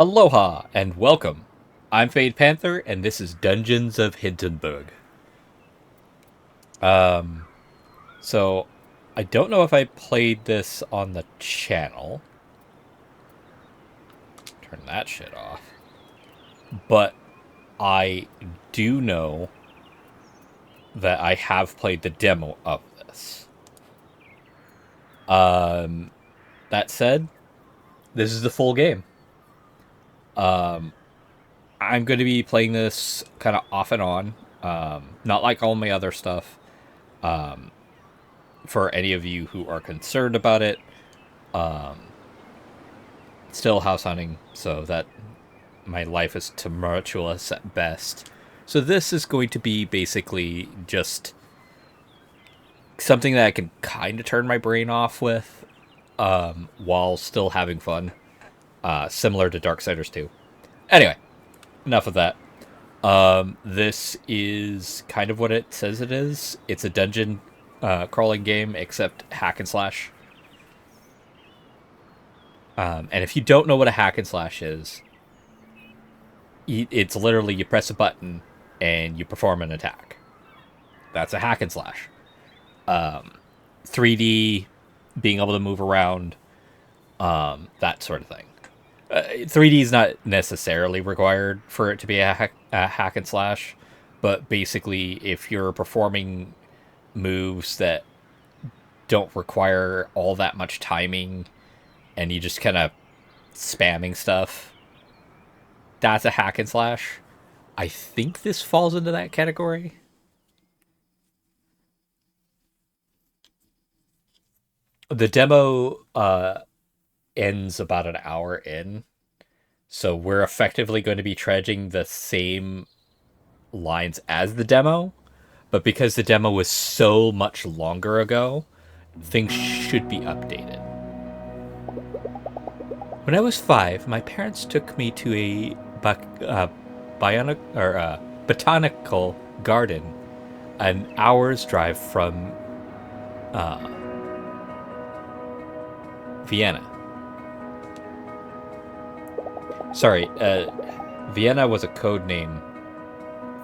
Aloha and welcome. I'm Panther, and this is Dungeons of Hinterberg. So I don't know if I played this on the channel. Turn that shit off. But I do know that I have played the demo of this. That said, this is the full game. I'm going to be playing this kind of off and on. Not like all my other stuff. For any of you who are concerned about it, still house hunting, so that my life is tumultuous at best. So this is going to be basically just something that I can kind of turn my brain off with, while still having fun, similar to Darksiders 2. Anyway, enough of that. This is kind of what it says it is. It's a dungeon crawling game, except hack and slash. And if you don't know what a hack and slash is, it's literally you press a button and you perform an attack. That's a hack and slash. 3D, being able to move around, that sort of thing. 3D is not necessarily required for it to be a hack and slash, but basically, if you're performing moves that don't require all that much timing and you just kind of spamming stuff, that's a hack and slash. I think this falls into that category. The demo ends about an hour in, so we're effectively going to be trudging the same lines as the demo, but because the demo was so much longer ago, things should be updated. When I was 5, my parents took me to a botanical garden, an hour's drive from Vienna. Sorry, Vienna was a code name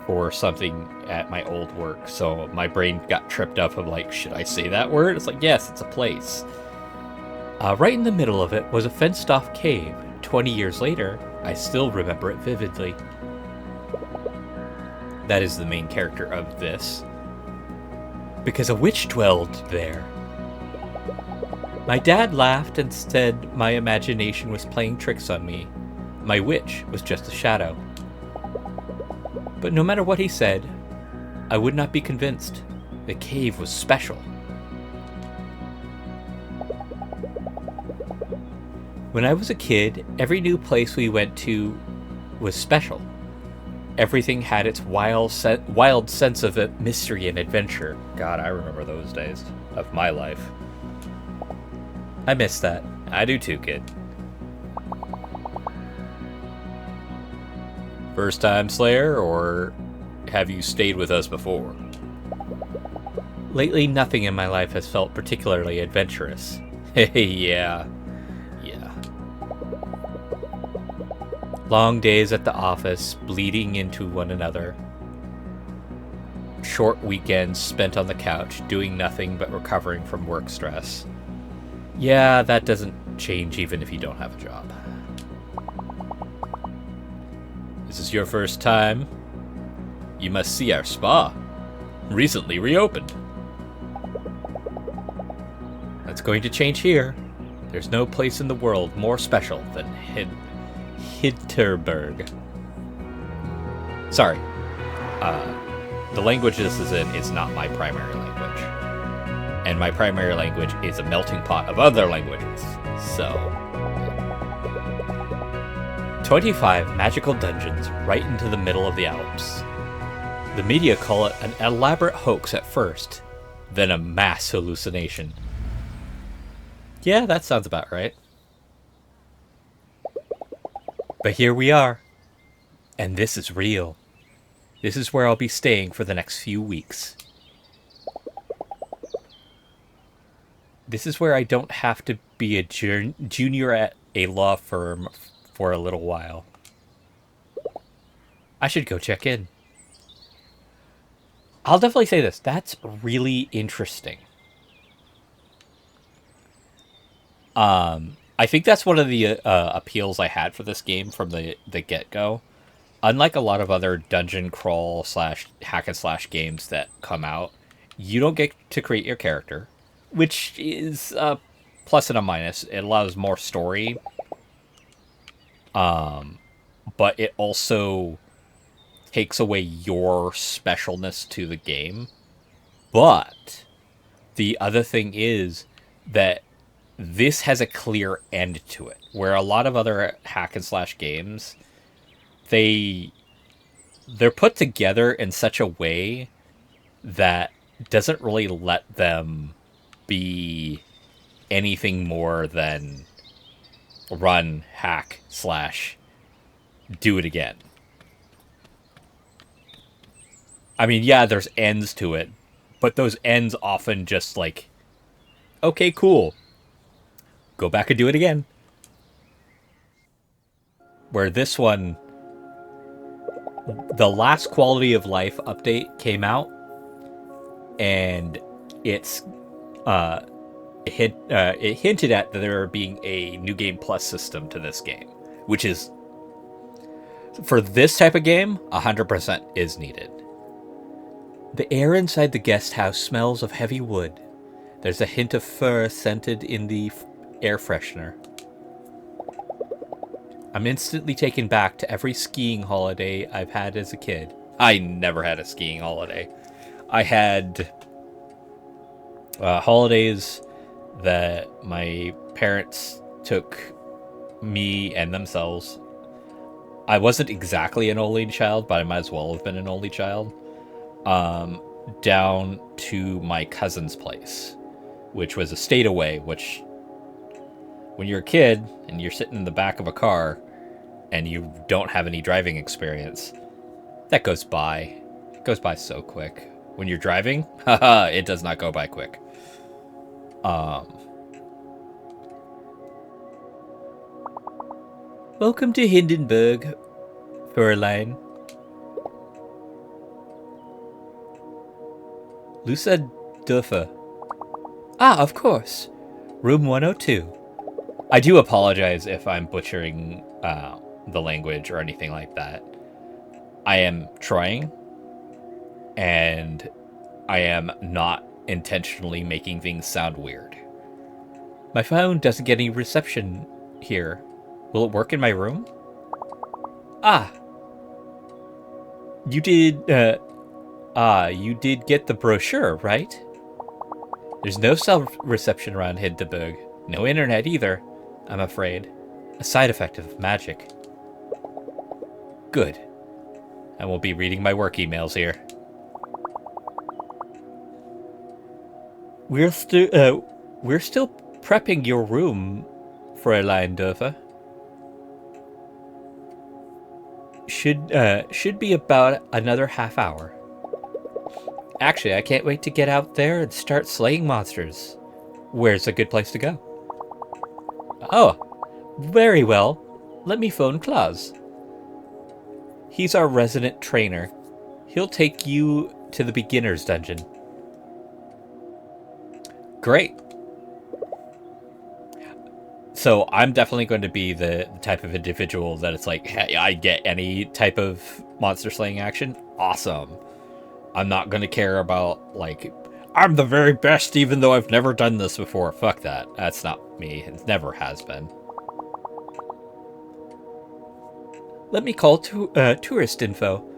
for something at my old work, so my brain got tripped up of like, should I say that word? It's like, yes, it's a place. Right in the middle of it was a fenced-off cave. 20 years later, I still remember it vividly. That is the main character of this. Because a witch dwelled there. My dad laughed and said my imagination was playing tricks on me. My witch was just a shadow. But no matter what he said, I would not be convinced. The cave was special. When I was a kid, every new place we went to was special. Everything had its wild sense of mystery and adventure. God, I remember those days of my life. I miss that. I do too, kid. First time Slayer, or have you stayed with us before? Lately, nothing in my life has felt particularly adventurous. Yeah. Long days at the office, bleeding into one another. Short weekends spent on the couch, doing nothing but recovering from work stress. Yeah, that doesn't change even if you don't have a job. This is your first time? You must see our spa. Recently reopened. That's going to change here. There's no place in the world more special than Hinterberg. Sorry. The language this is in is not my primary language. And my primary language is a melting pot of other languages. So 25 magical dungeons right into the middle of the Alps. The media call it an elaborate hoax at first, then a mass hallucination. Yeah, that sounds about right. But here we are. And this is real. This is where I'll be staying for the next few weeks. This is where I don't have to be a junior at a law firm for a little while. I should go check in. I'll definitely say this. That's really interesting. I think that's one of the appeals I had for this game from the get go. Unlike a lot of other dungeon crawl slash hack and slash games that come out, you don't get to create your character, which is a plus and a minus. It allows more story, but it also takes away your specialness to the game. But the other thing is that this has a clear end to it, where a lot of other hack and slash games, they're put together in such a way that doesn't really let them be anything more than run, hack, slash, do it again. I mean, yeah, there's ends to it, but those ends often just like, okay, cool, go back and do it again. Where this one, the last quality of life update came out, and it hinted at there being a new game plus system to this game, which is, for this type of game, 100% is needed. The air inside the guest house smells of heavy wood. There's a hint of fur scented in the air freshener. I'm instantly taken back to every skiing holiday I've had as a kid. I never had a skiing holiday. I had holidays that my parents took me and themselves. I wasn't exactly an only child, but I might as well have been an only child. Down to my cousin's place, which was a state away, which, when you're a kid and you're sitting in the back of a car and you don't have any driving experience, that goes by. It goes by so quick. When you're driving, haha, it does not go by quick. Welcome to Hindenburg, Fräulein. Lusa Duffer. Ah, of course. Room 102. I do apologize if I'm butchering the language or anything like that. I am trying, and I am not intentionally making things sound weird. My phone doesn't get any reception here. Will it work in my room? Ah. You did get the brochure, right? There's no cell reception around Hinterberg. No internet either, I'm afraid. A side effect of magic. Good. I won't be reading my work emails here. We're still prepping your room, Fräulein Dörfer. Should be about another half hour. Actually, I can't wait to get out there and start slaying monsters. Where's a good place to go? Oh, very well. Let me phone Klaus. He's our resident trainer. He'll take you to the beginner's dungeon. Great. So I'm definitely going to be the type of individual that it's like, hey, I get any type of monster slaying action. Awesome. I'm not going to care about, like, I'm the very best even though I've never done this before. Fuck that. That's not me. It never has been. Let me call tourist info.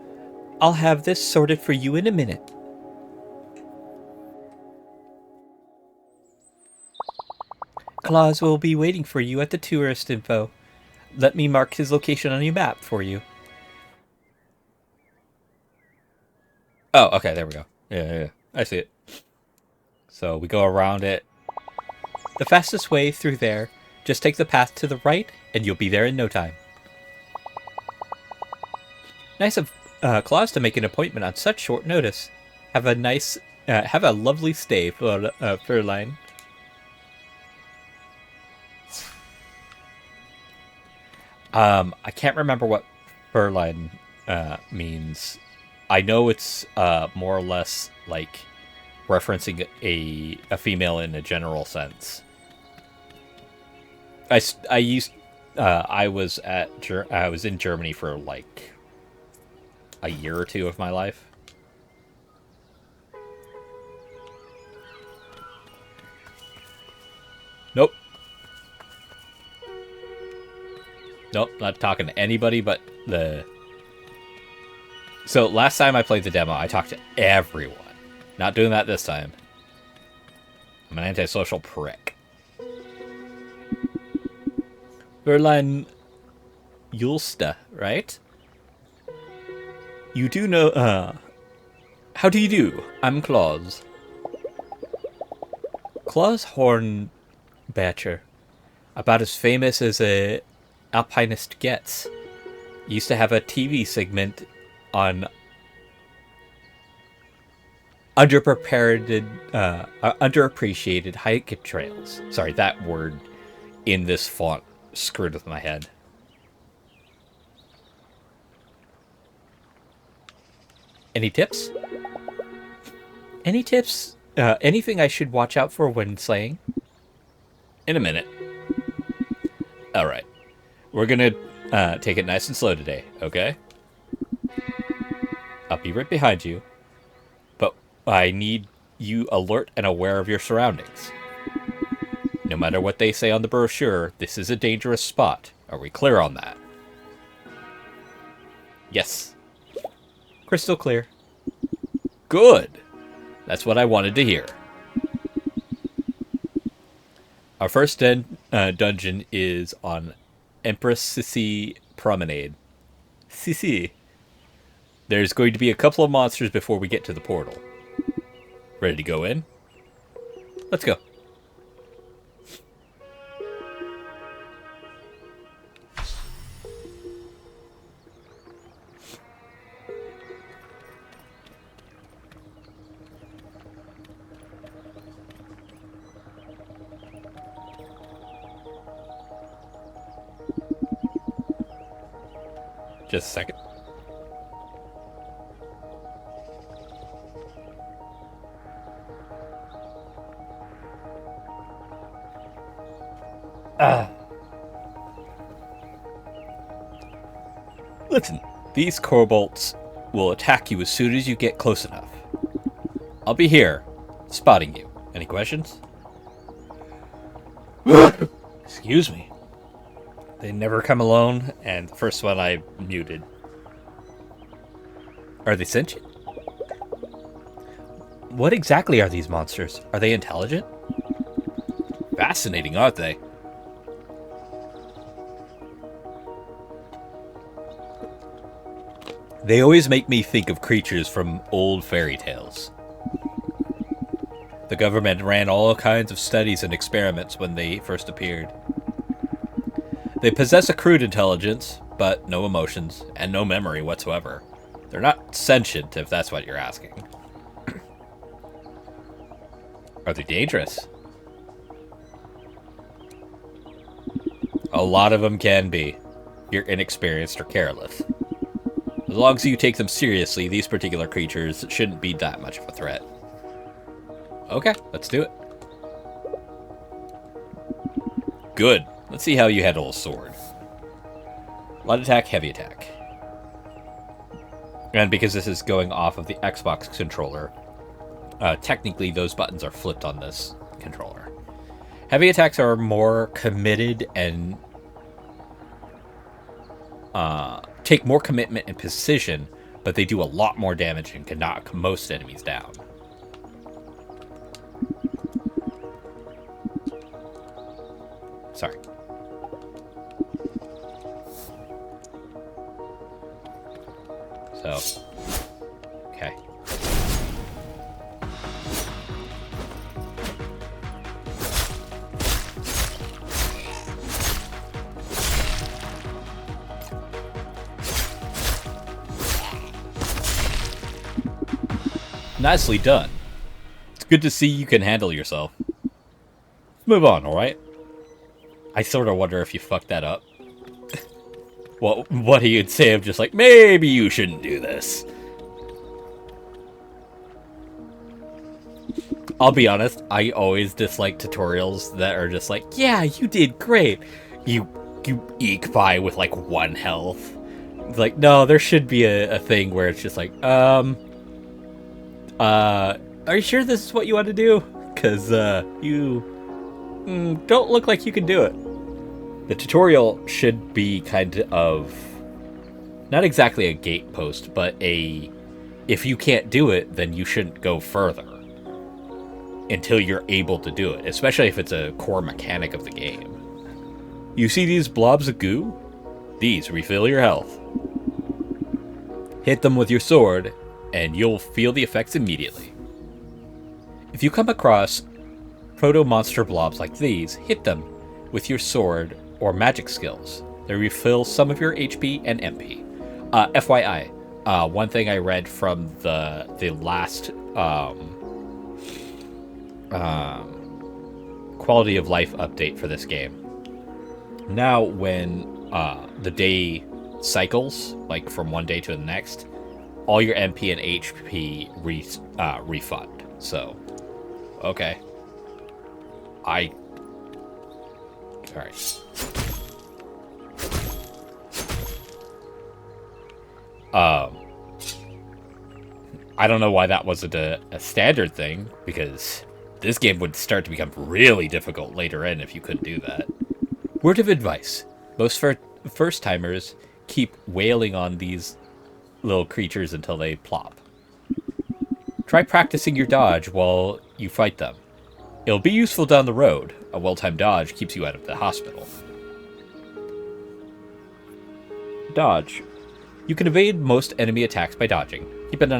I'll have this sorted for you in a minute. Claus will be waiting for you at the tourist info. Let me mark his location on your map for you. Oh, okay, there we go. Yeah, I see it. So we go around it. The fastest way through there. Just take the path to the right, and you'll be there in no time. Nice of Claus to make an appointment on such short notice. Have a lovely stay, I can't remember what furline means. I know it's more or less like referencing a female in a general sense. I used I was I was in Germany for like a year or two of my life. Nope. Nope, not talking to anybody but the... So, last time I played the demo, I talked to everyone. Not doing that this time. I'm an antisocial prick. Berlin Yulsta, right? You do know, how do you do? I'm Claus. Claus Hornbacher. About as famous as a alpinist gets. Used to have a TV segment on underappreciated hike trails. Sorry, that word in this font screwed with my head. Any tips? Any tips? Anything I should watch out for when slaying? In a minute. Alright. We're gonna take it nice and slow today, okay? I'll be right behind you. But I need you alert and aware of your surroundings. No matter what they say on the brochure, this is a dangerous spot. Are we clear on that? Yes. Crystal clear. Good. That's what I wanted to hear. Our first dungeon is on Empress Sissi Promenade. Sissi. There's going to be a couple of monsters before we get to the portal. Ready to go in? Let's go. Just a second. Listen, these kobolds will attack you as soon as you get close enough. I'll be here, spotting you. Any questions? Excuse me. They never come alone, and the first one I muted. Are they sentient? What exactly are these monsters? Are they intelligent? Fascinating, aren't they? They always make me think of creatures from old fairy tales. The government ran all kinds of studies and experiments when they first appeared. They possess a crude intelligence, but no emotions, and no memory whatsoever. They're not sentient, if that's what you're asking. Are they dangerous? A lot of them can be. You're inexperienced or careless. As long as you take them seriously, these particular creatures shouldn't be that much of a threat. Okay, let's do it. Good. Let's see how you handle a sword. Light attack, heavy attack. And because this is going off of the Xbox controller, technically those buttons are flipped on this controller. Heavy attacks are more committed and take more commitment and precision, but they do a lot more damage and can knock most enemies down. Sorry. So, okay. Nicely done. It's good to see you can handle yourself. Let's move on, alright? I sort of wonder if you fucked that up. what he would say of just like, maybe you shouldn't do this. I'll be honest, I always dislike tutorials that are just like, yeah, you did great. You eke by with like 1 health. It's like, no, there should be a thing where it's just like, are you sure this is what you want to do? Because, you don't look like you can do it. The tutorial should be kind of, not exactly a gatepost, but if you can't do it, then you shouldn't go further until you're able to do it, especially if it's a core mechanic of the game. You see these blobs of goo? These refill your health. Hit them with your sword, and you'll feel the effects immediately. If you come across proto-monster blobs like these, hit them with your sword or magic skills. They refill some of your HP and MP. FYI, one thing I read from the last quality of life update for this game. Now, when the day cycles, like from one day to the next, all your MP and HP refund. So, okay. Alright. I don't know why that wasn't a standard thing, because this game would start to become really difficult later in if you couldn't do that. Word of advice. Most first-timers keep wailing on these little creatures until they plop. Try practicing your dodge while you fight them. It'll be useful down the road. A well-timed dodge keeps you out of the hospital. Dodge. You can evade most enemy attacks by dodging. Keep an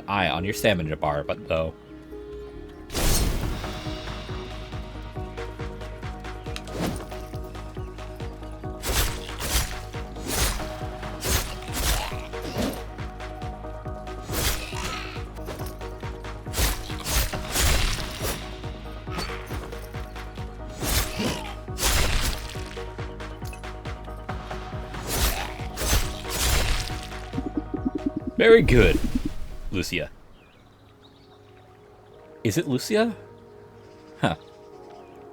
eye on your stamina bar, but though. Very good, Lucia. Is it Lucia? Huh.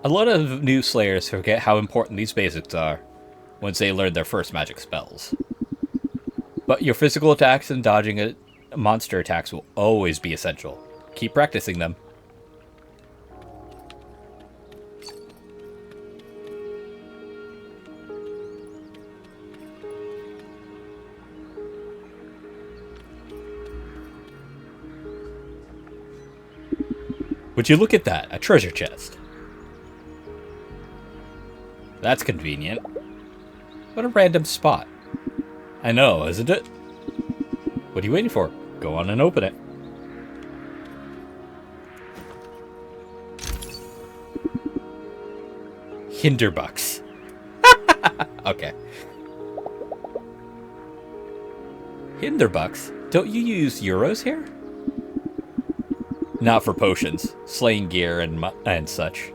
A lot of new Slayers forget how important these basics are once they learn their first magic spells. But your physical attacks and dodging monster attacks will always be essential. Keep practicing them. Would you look at that? A treasure chest. That's convenient. What a random spot. I know, isn't it? What are you waiting for? Go on and open it. Hinterbucks. Okay. Hinterbucks? Don't you use euros here? Not for potions, slaying gear, and such.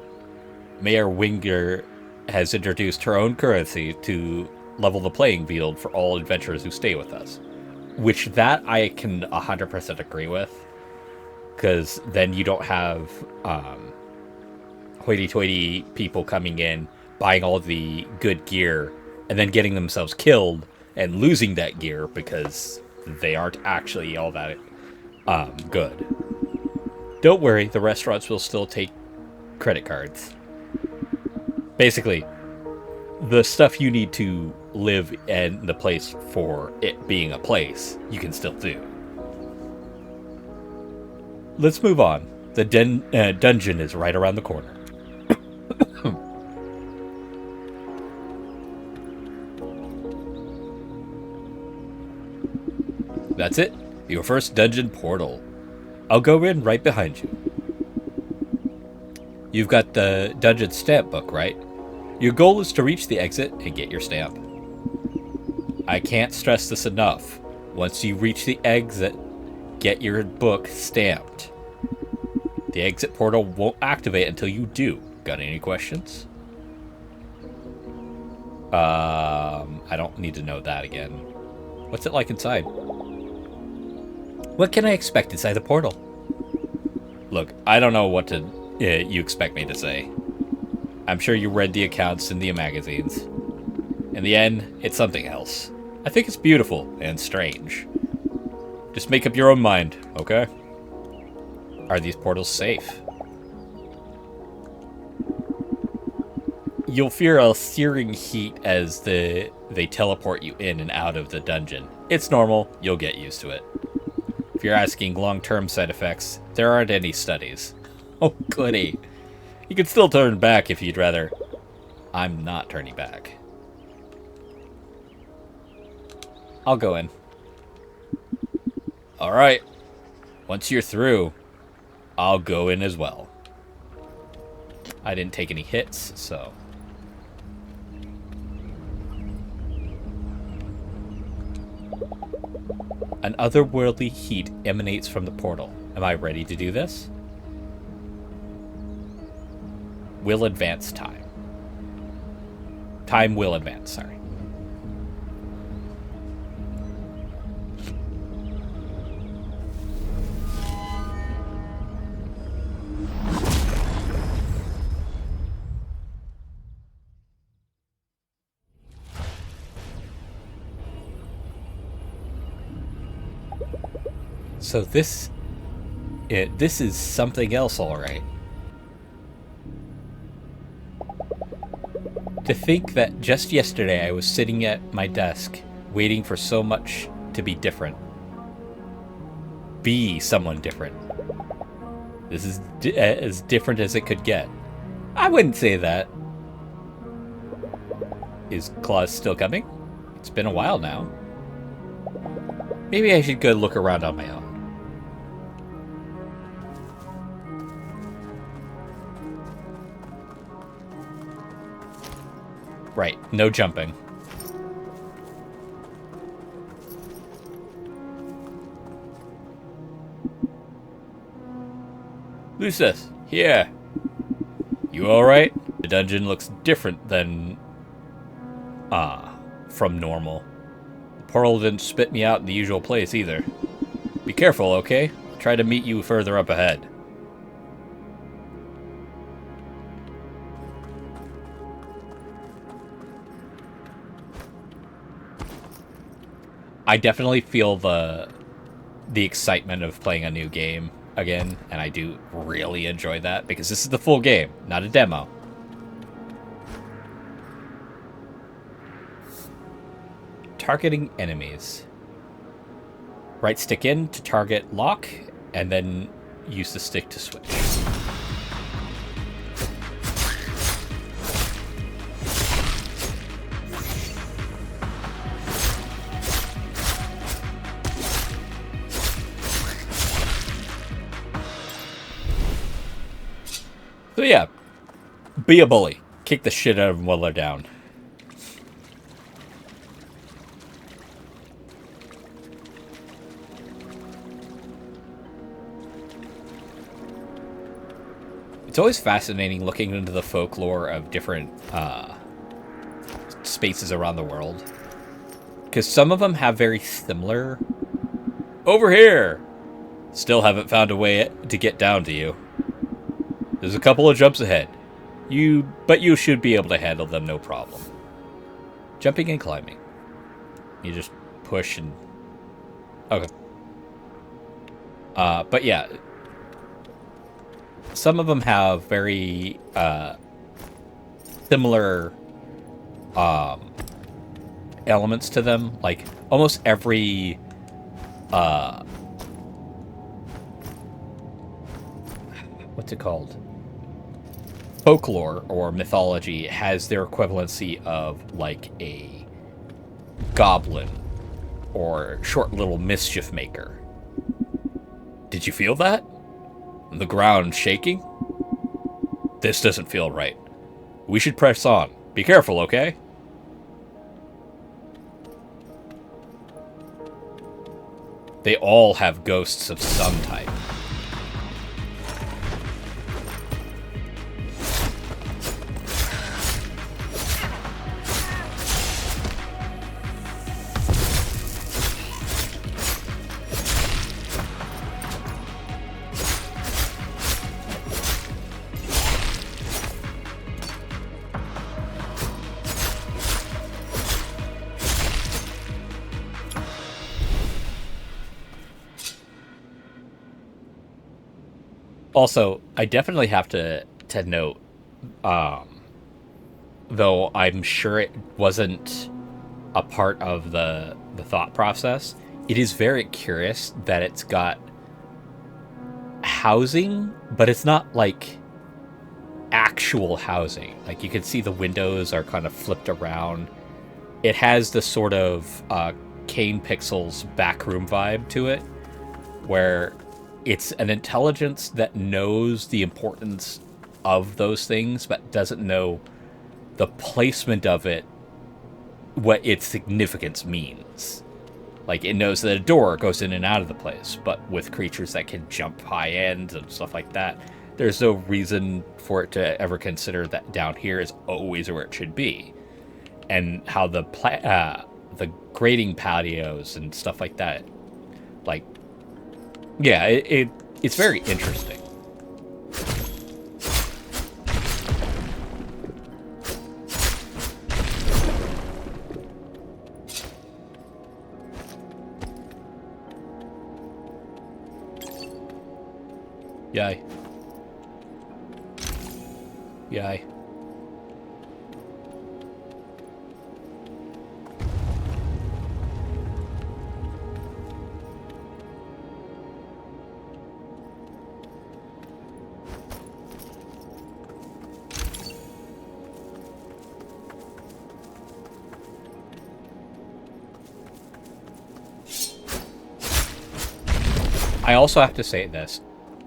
Mayor Winger has introduced her own currency to level the playing field for all adventurers who stay with us. Which that I can 100% agree with. Because then you don't have hoity-toity people coming in, buying all the good gear, and then getting themselves killed and losing that gear because they aren't actually all that good. Don't worry, the restaurants will still take credit cards. Basically, the stuff you need to live in the place for it being a place, you can still do. Let's move on. The dungeon is right around the corner. That's it. Your first dungeon portal. I'll go in right behind you. You've got the dungeon stamp book, right? Your goal is to reach the exit and get your stamp. I can't stress this enough. Once you reach the exit, get your book stamped. The exit portal won't activate until you do. Got any questions? I don't need to know that again. What's it like inside? What can I expect inside the portal? Look, I don't know what you expect me to say. I'm sure you read the accounts in the magazines. In the end, it's something else. I think it's beautiful and strange. Just make up your own mind, okay? Are these portals safe? You'll feel a searing heat as they teleport you in and out of the dungeon. It's normal, you'll get used to it. If you're asking long-term side effects, there aren't any studies. Oh, goody. You can still turn back if you'd rather. I'm not turning back. I'll go in. Alright. Once you're through, I'll go in as well. I didn't take any hits, so... An otherworldly heat emanates from the portal. Am I ready to do this? Will advance time. Time will advance, sorry. So this is something else, all right. To think that just yesterday I was sitting at my desk, waiting for so much to be different. Be someone different. This is as different as it could get. I wouldn't say that. Is Claus still coming? It's been a while now. Maybe I should go look around on my own. Right, no jumping. Lucis, here. You alright? The dungeon looks different than... from normal. The portal didn't spit me out in the usual place either. Be careful, okay? I'll try to meet you further up ahead. I definitely feel the excitement of playing a new game again, and I do really enjoy that, because this is the full game, not a demo. Targeting enemies. Right stick in to target lock, and then use the stick to switch. So yeah, be a bully. Kick the shit out of them while they're down. It's always fascinating looking into the folklore of different spaces around the world. Because some of them have very similar... Over here! Still haven't found a way to get down to you. There's a couple of jumps ahead. But you should be able to handle them, no problem. Jumping and climbing. You just push and... Okay. But yeah. Some of them have very similar elements to them. Like, almost every... what's it called? Folklore or mythology has their equivalency of like a goblin or short little mischief maker. Did you feel that? The ground shaking? This doesn't feel right. We should press on. Be careful, okay? They all have ghosts of some type. Also, I definitely have to note, though I'm sure it wasn't a part of the thought process. It is very curious that it's got housing, but it's not like actual housing. Like you can see the windows are kind of flipped around. It has the sort of Kane Pixels backroom vibe to it, where it's an intelligence that knows the importance of those things, but doesn't know the placement of it, what its significance means. Like, it knows that a door goes in and out of the place, but with creatures that can jump high ends and stuff like that, there's no reason for it to ever consider that down here is always where it should be. And how the grading patios and stuff like that, like, yeah, it's very interesting. Yay. Yay. I also have to say this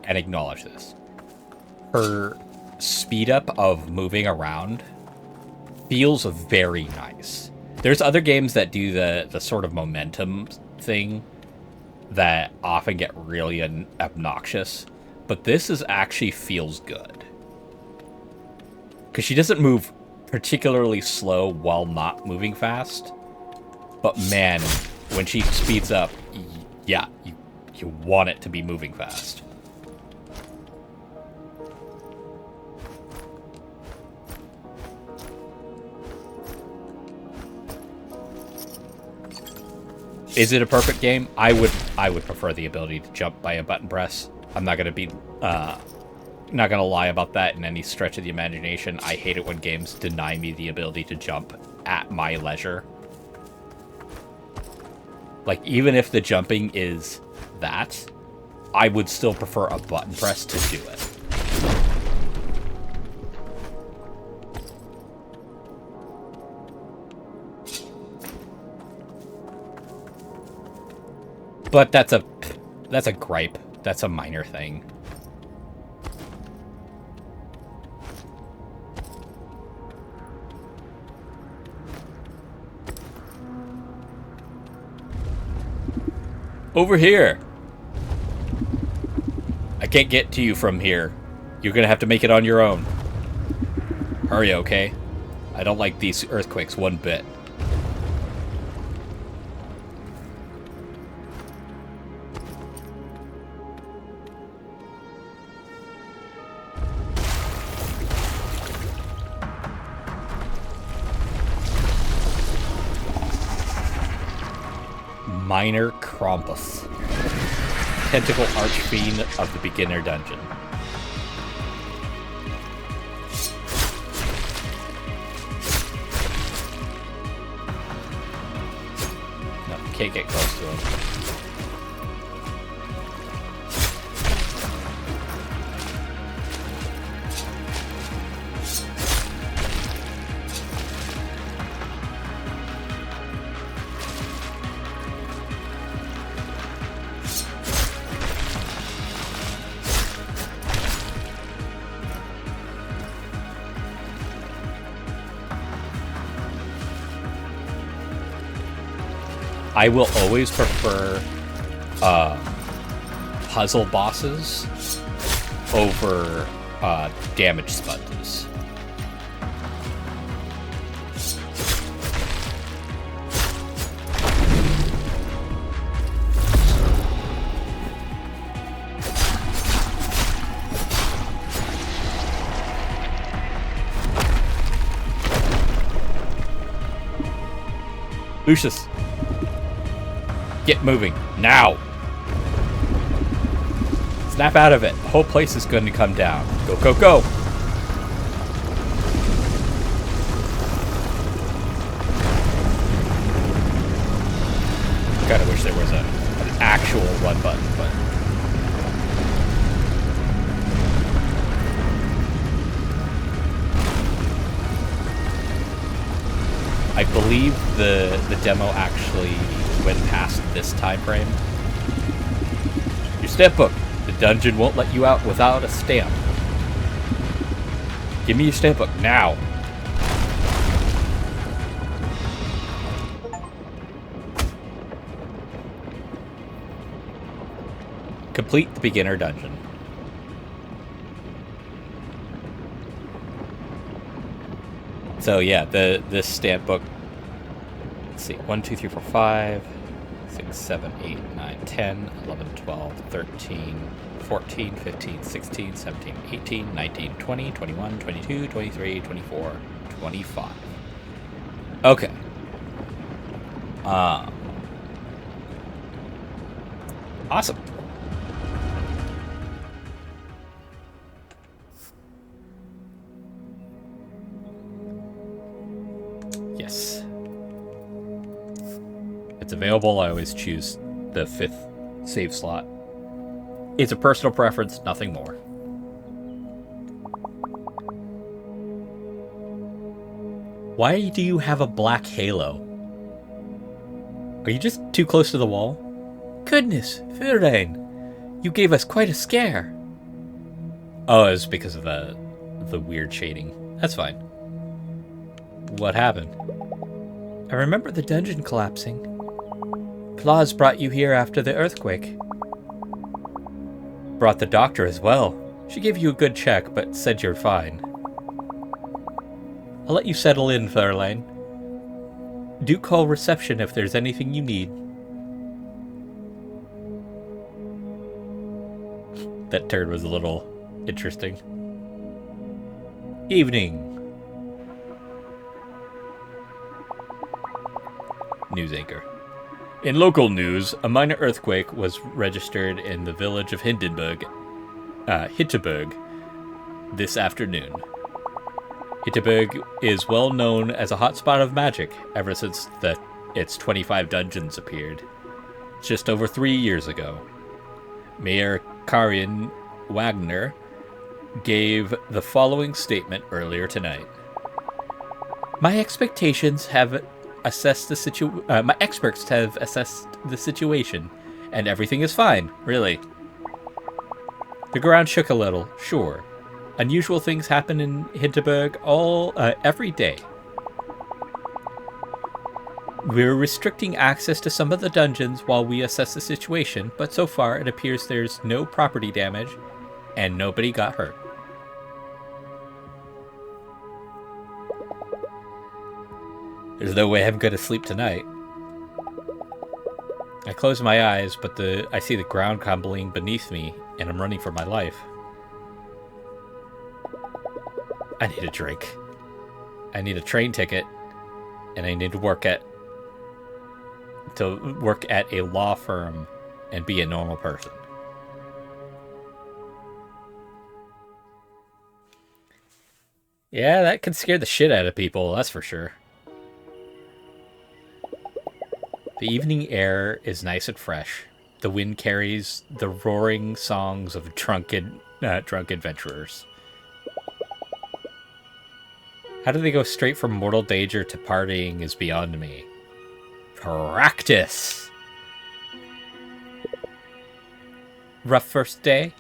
and acknowledge this. Her speed up of moving around feels very nice. There's other games that do the sort of momentum thing that often get really obnoxious, but this is actually feels good. Because she doesn't move particularly slow while not moving fast, but man, when she speeds up, yeah, you want it to be moving fast. Is it a perfect game? I would prefer the ability to jump by a button press. I'm not gonna be not gonna lie about that in any stretch of the imagination. I hate it when games deny me the ability to jump at my leisure. Like, even if the jumping is that, I would still prefer a button press to do it. But that's a gripe. That's a minor thing. Over here. I can't get to you from here. You're gonna have to make it on your own. Hurry, okay? I don't like these earthquakes one bit. Minor Krampus. Tentacle Archfiend of the Beginner Dungeon. No, can't get close to him. I will always prefer puzzle bosses over damage sponges. Lucius. Get moving, now! Snap out of it. The whole place is going to come down. Go, go, go. Kind of wish there was an actual run button, but... I believe the demo actually went past this time frame. Your stamp book. The dungeon won't let you out without a stamp. Give me your stamp book now. Complete the beginner dungeon. So yeah, this stamp book. Let's see, 1, 2, 3, 4, 5, 6, 7, 8, 9, 10, 11, 12, 13, 14, 15, 16, 17, 18, 19, 20, 21, 22, 23, 24, 25. Okay. Awesome. Yes. It's available. I always choose the 5th save slot. It's a personal preference, nothing more. Why do you have a black halo? Are you just too close to the wall? Goodness, Firain, you gave us quite a scare. Oh, it was because of the weird shading. That's fine. What happened? I remember the dungeon collapsing. Claus brought you here after the earthquake. Brought the doctor as well. She gave you a good check, but said you're fine. I'll let you settle in, Fräulein. Do call reception if there's anything you need. That turn was a little interesting. Evening. News anchor. In local news, a minor earthquake was registered in the village of Hinterberg this afternoon. Hinterberg is well known as a hotspot of magic ever since its 25 dungeons appeared, just over 3 years ago. Mayor Karin Wagner gave the following statement earlier tonight. My experts have assessed the situation, and everything is fine, really. The ground shook a little, sure. Unusual things happen in Hinterberg every day. We're restricting access to some of the dungeons while we assess the situation, but so far it appears there's no property damage and nobody got hurt. There's no way I'm going to sleep tonight. I close my eyes, but I see the ground crumbling beneath me, and I'm running for my life. I need a drink. I need a train ticket, and I need to work at a law firm and be a normal person. Yeah, that can scare the shit out of people, that's for sure. The evening air is nice and fresh. The wind carries the roaring songs of drunk adventurers. How do they go straight from mortal danger to partying is beyond me. Practice! Rough first day?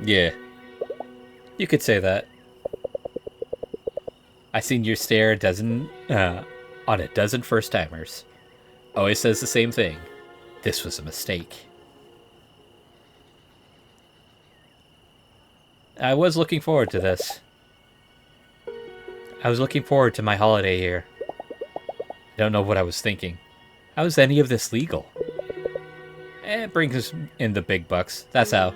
Yeah. You could say that. I seen you stare on a dozen first-timers. Always says the same thing. This was a mistake. I was looking forward to this. I was looking forward to my holiday here. I don't know what I was thinking. How is any of this legal? It brings us in the big bucks. That's how.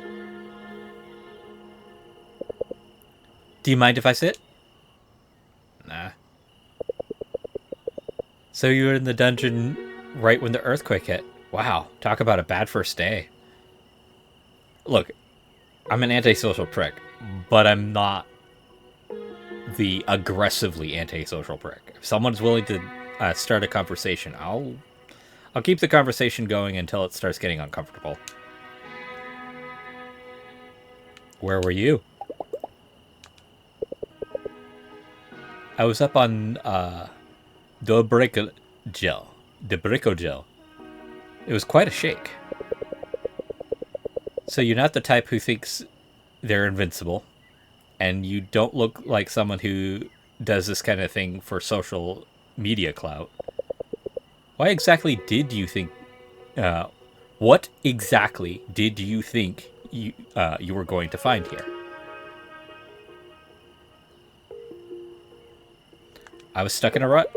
Do you mind if I sit? Nah. So you were in the dungeon right when the earthquake hit. Wow, talk about a bad first day. Look, I'm an antisocial prick, but I'm not the aggressively antisocial prick. If someone's willing to start a conversation, I'll keep the conversation going until it starts getting uncomfortable. Where were you? I was up on the Brico Gel. The Brico Gel. It was quite a shake. So you're not the type who thinks they're invincible, and you don't look like someone who does this kind of thing for social media clout. Why exactly did you think? What exactly did you think you were going to find here? I was stuck in a rut.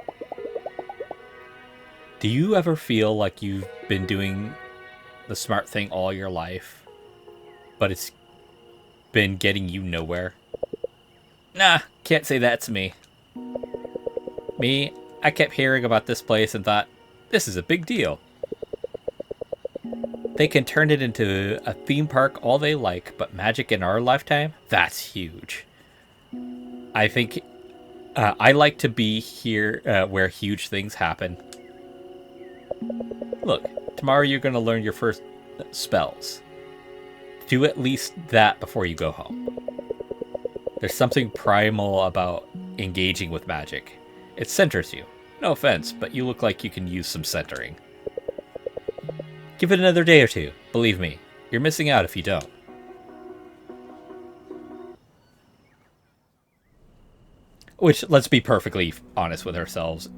Do you ever feel like you've been doing the smart thing all your life, but it's been getting you nowhere? Nah, can't say that's me. Me, I kept hearing about this place and thought, this is a big deal. They can turn it into a theme park all they like, but magic in our lifetime? That's huge. I think I like to be here where huge things happen. Look, tomorrow you're going to learn your first spells. Do at least that before you go home. There's something primal about engaging with magic. It centers you. No offense, but you look like you can use some centering. Give it another day or two. Believe me, you're missing out if you don't. Which, let's be perfectly honest with ourselves.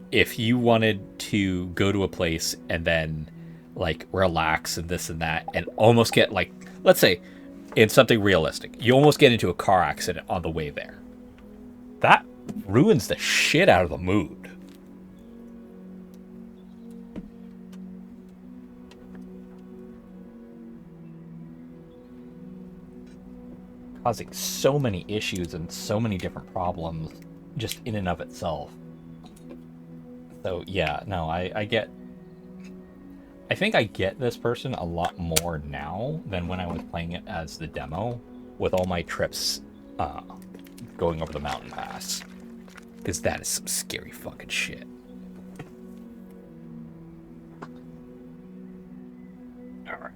If you wanted to go to a place and then like relax and this and that and almost get like, let's say in something realistic, you almost get into a car accident on the way there. That ruins the shit out of the mood. Causing so many issues and so many different problems just in and of itself. So yeah, no, I think I get this person a lot more now than when I was playing it as the demo with all my trips going over the mountain pass. Because that is some scary fucking shit. Alright.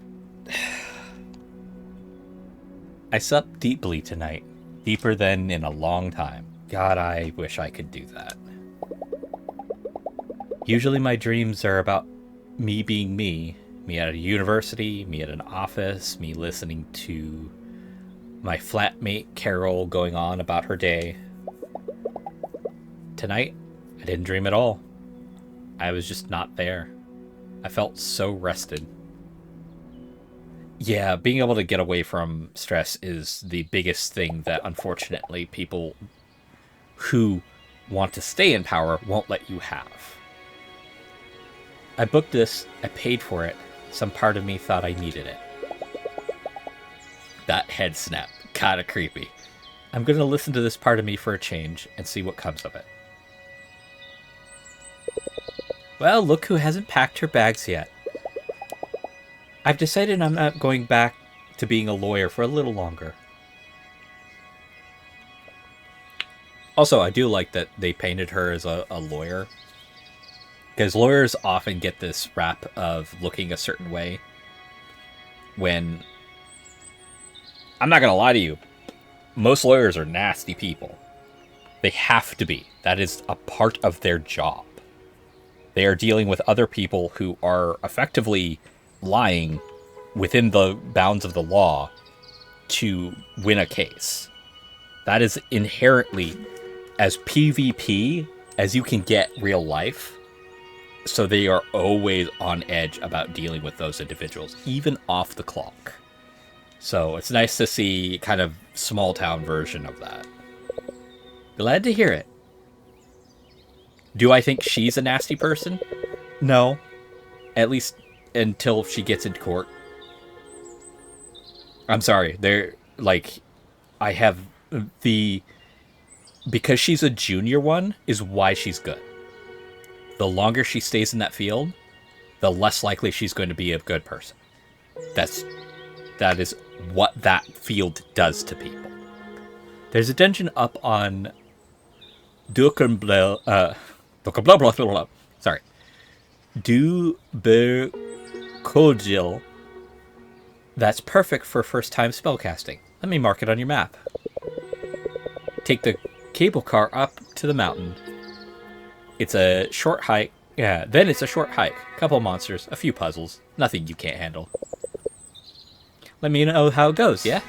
I slept deeply tonight. Deeper than in a long time. God, I wish I could do that. Usually my dreams are about me being me. Me at a university, me at an office, me listening to my flatmate Carol going on about her day. Tonight, I didn't dream at all. I was just not there. I felt so rested. Yeah, being able to get away from stress is the biggest thing that unfortunately people who want to stay in power won't let you have. I booked this, I paid for it, some part of me thought I needed it. That head snap, kinda creepy. I'm gonna listen to this part of me for a change and see what comes of it. Well, look who hasn't packed her bags yet. I've decided I'm not going back to being a lawyer for a little longer. Also, I do like that they painted her as a lawyer. Because lawyers often get this rap of looking a certain way. When, I'm not going to lie to you, most lawyers are nasty people. They have to be. That is a part of their job. They are dealing with other people who are effectively lying within the bounds of the law to win a case. That is inherently as PvP as you can get real life. So they are always on edge about dealing with those individuals, even off the clock. So it's nice to see kind of small town version of that. Glad to hear it. Do I think she's a nasty person? No. At least until she gets into court. I'm sorry. I have because she's a junior one is why she's good. the longer she stays in that field, the less likely she's going to be a good person. That is what that field does to people. There's a dungeon up on Duberkogil that's perfect for first-time spellcasting. Let me mark it on your map. Take the cable car up to the mountain. It's a short hike. Yeah, then it's a short hike. Couple monsters, a few puzzles. Nothing you can't handle. Let me know how it goes, yeah?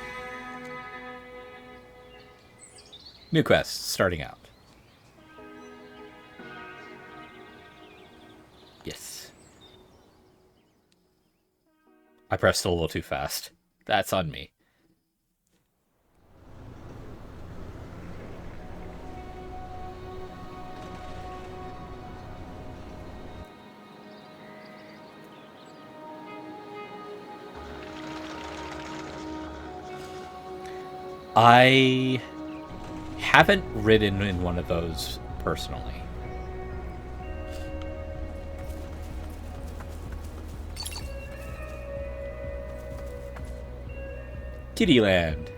New quest, starting out. Yes. I pressed it a little too fast. That's on me. I haven't ridden in one of those personally. Kittyland.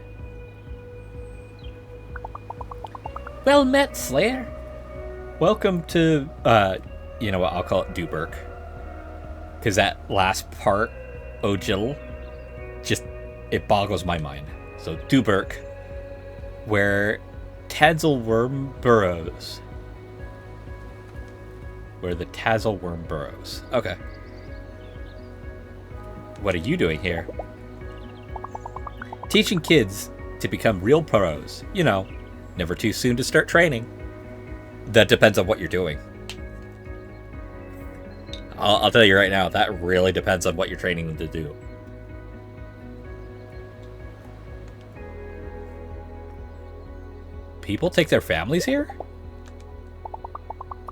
Well met, Slayer. Welcome to, you know what, I'll call it Duberk. Because that last part, Ojil, just, it boggles my mind. So Duberk, where Tazelworm burrows. Where the Tazelworm burrows. Okay. What are you doing here? Teaching kids to become real pros. You know, never too soon to start training. That depends on what you're doing. I'll tell you right now, that really depends on what you're training them to do. People take their families here?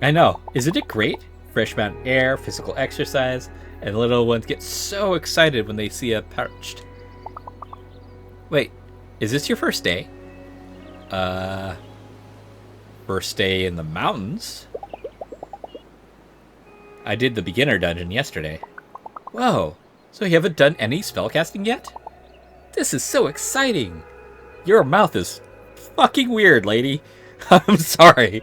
I know. Isn't it great? Fresh mountain air, physical exercise, and little ones get so excited when they see a perched. Wait, is this your first day? First day in the mountains? I did the beginner dungeon yesterday. Whoa, so you haven't done any spellcasting yet? This is so exciting! Your mouth is fucking weird, lady. I'm sorry.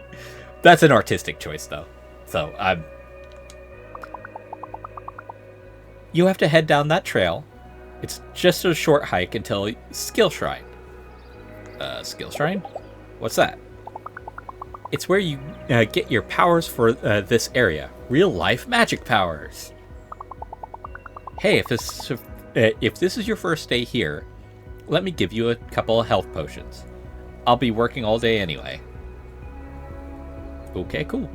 That's an artistic choice, though. So, you have to head down that trail. It's just a short hike until Skill Shrine. Skill Shrine? What's that? It's where you get your powers for this area. Real-life magic powers. Hey, if this is your first day here, let me give you a couple of health potions. I'll be working all day anyway. Okay, cool.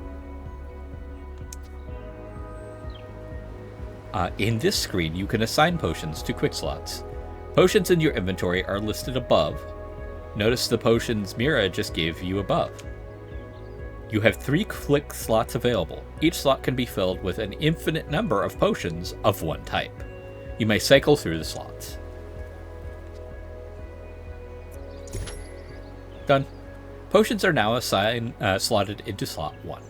In this screen, you can assign potions to quick slots. Potions in your inventory are listed above. Notice the potions Mira just gave you above. You have 3 quick slots available. Each slot can be filled with an infinite number of potions of one type. You may cycle through the slots. Done. Potions are now slotted into slot 1.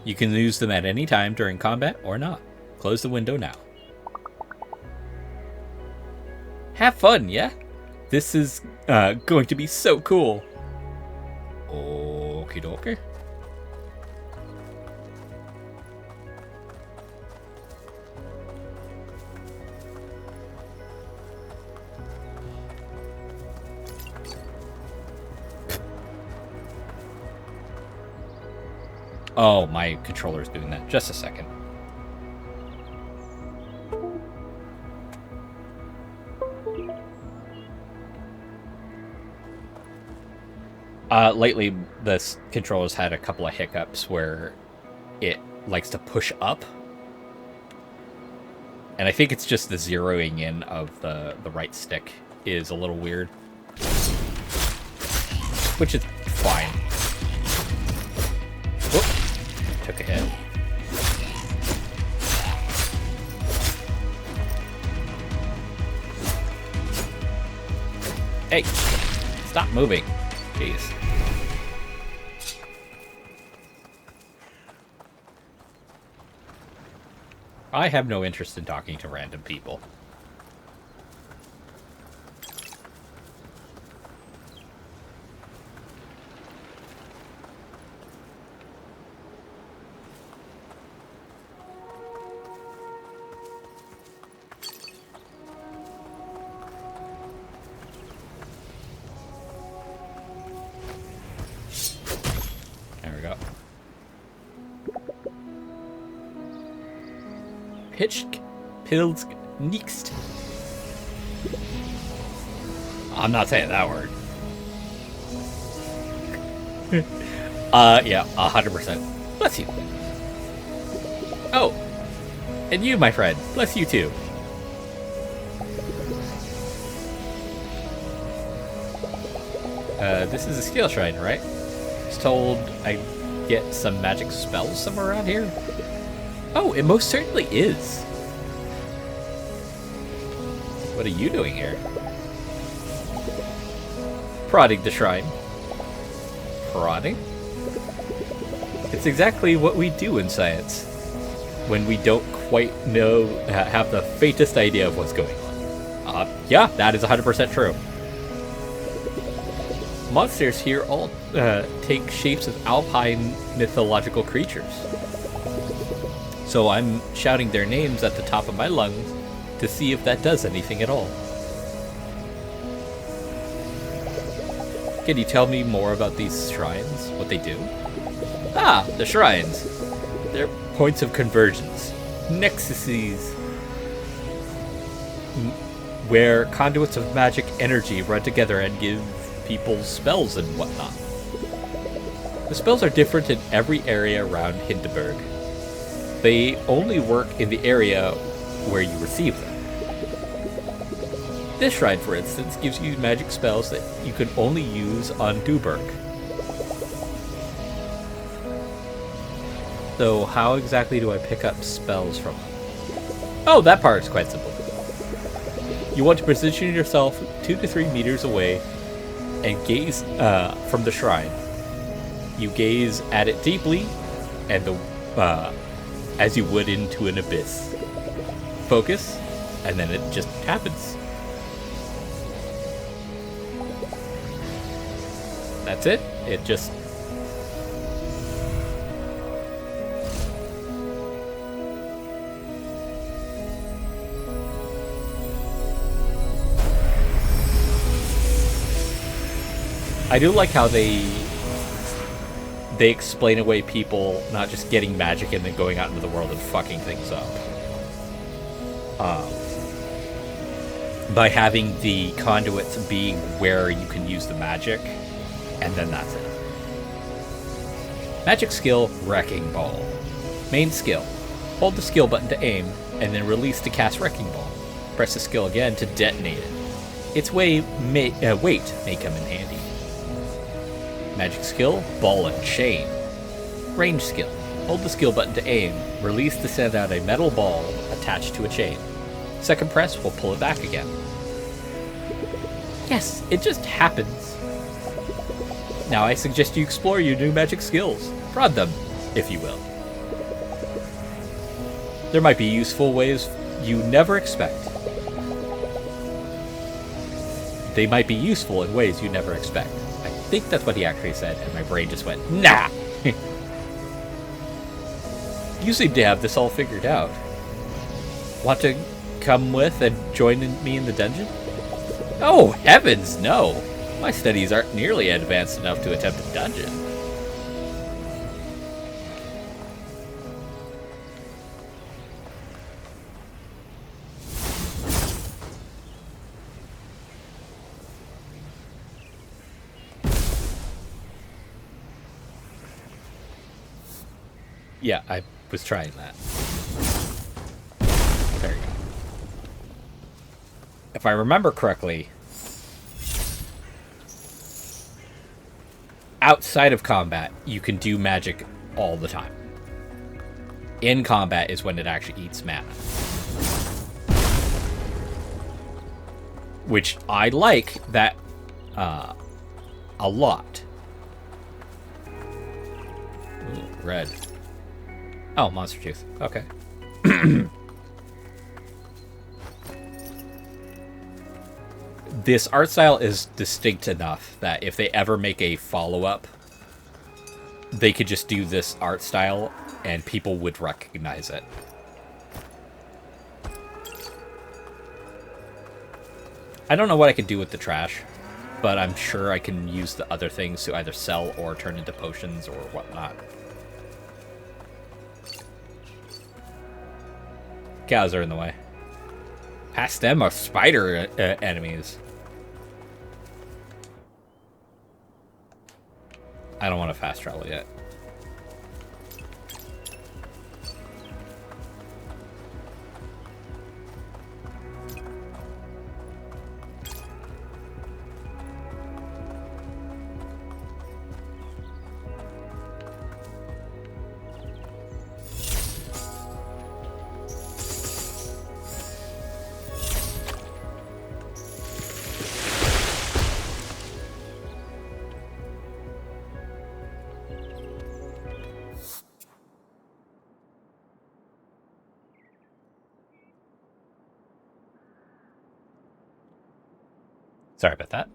You can use them at any time during combat or not. Close the window now. Have fun, yeah? This is going to be so cool. Okie dokie. Oh, my controller's doing that. Just a second. Lately, this controller's had a couple of hiccups where it likes to push up. And I think it's just the zeroing in of the right stick is a little weird. Which is fine. Whoop. Took a hit. Hey! Stop moving. Jeez. I have no interest in talking to random people. There we go. Pitch pills next. I'm not saying that word. Yeah, 100%. Bless you. Oh, and you, my friend. Bless you too. This is a skill shrine, right? It's told I get some magic spells somewhere around here. Oh, it most certainly is. What are you doing here? Prodding the shrine. Prodding? It's exactly what we do in science when we don't quite know, have the faintest idea of what's going on. Yeah, that is 100% true. Monsters here all take shapes of alpine mythological creatures. So I'm shouting their names at the top of my lungs to see if that does anything at all. Can you tell me more about these shrines? What they do? Ah, the shrines. They're points of convergence. Nexuses. Where conduits of magic energy run together and give people spells and whatnot. The spells are different in every area around Hinterberg. They only work in the area where you receive them. This shrine, for instance, gives you magic spells that you can only use on Duberg. So how exactly do I pick up spells from them? Oh, that part is quite simple. You want to position yourself 2 to 3 meters away and gaze from the shrine. You gaze at it deeply, and as you would into an abyss. Focus, and then it just happens. That's it. It just... I do like how they explain away people not just getting magic and then going out into the world and fucking things up. By having the conduits being where you can use the magic, and then that's it. Magic skill, Wrecking Ball. Main skill. Hold the skill button to aim, and then release to cast Wrecking Ball. Press the skill again to detonate it. Its weight may come in handy. Magic skill, Ball and Chain. Range skill. Hold the skill button to aim, release to send out a metal ball attached to a chain. Second press will pull it back again. Yes, it just happens. Now I suggest you explore your new magic skills. Prod them, if you will. There might be useful ways you never expect. They might be useful in ways you never expect. I think that's what he actually said, and my brain just went, nah! You seem to have this all figured out. Want to come with and join me in the dungeon? Oh, heavens, no! My studies aren't nearly advanced enough to attempt a dungeon. Yeah, I was trying that. There you go. If I remember correctly, outside of combat, you can do magic all the time. In combat is when it actually eats mana. Which I like that a lot. Ooh, red. Oh, monster tooth. Okay. this art style is distinct enough that if they ever make a follow-up, they could just do this art style and people would recognize it. I don't know what I could do with the trash, but I'm sure I can use the other things to either sell or turn into potions or whatnot. Cows are in the way. Past them are spider enemies. I don't want to fast travel yet. Sorry about that.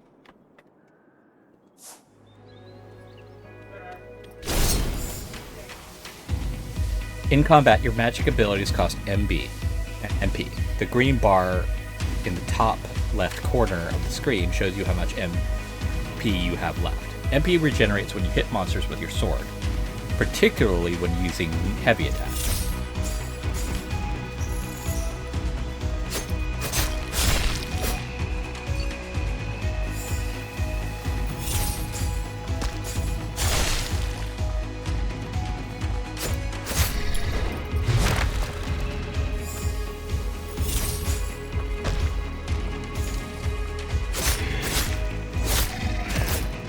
In combat, your magic abilities cost MP. The green bar in the top left corner of the screen shows you how much MP you have left. MP regenerates when you hit monsters with your sword, particularly when using heavy attacks.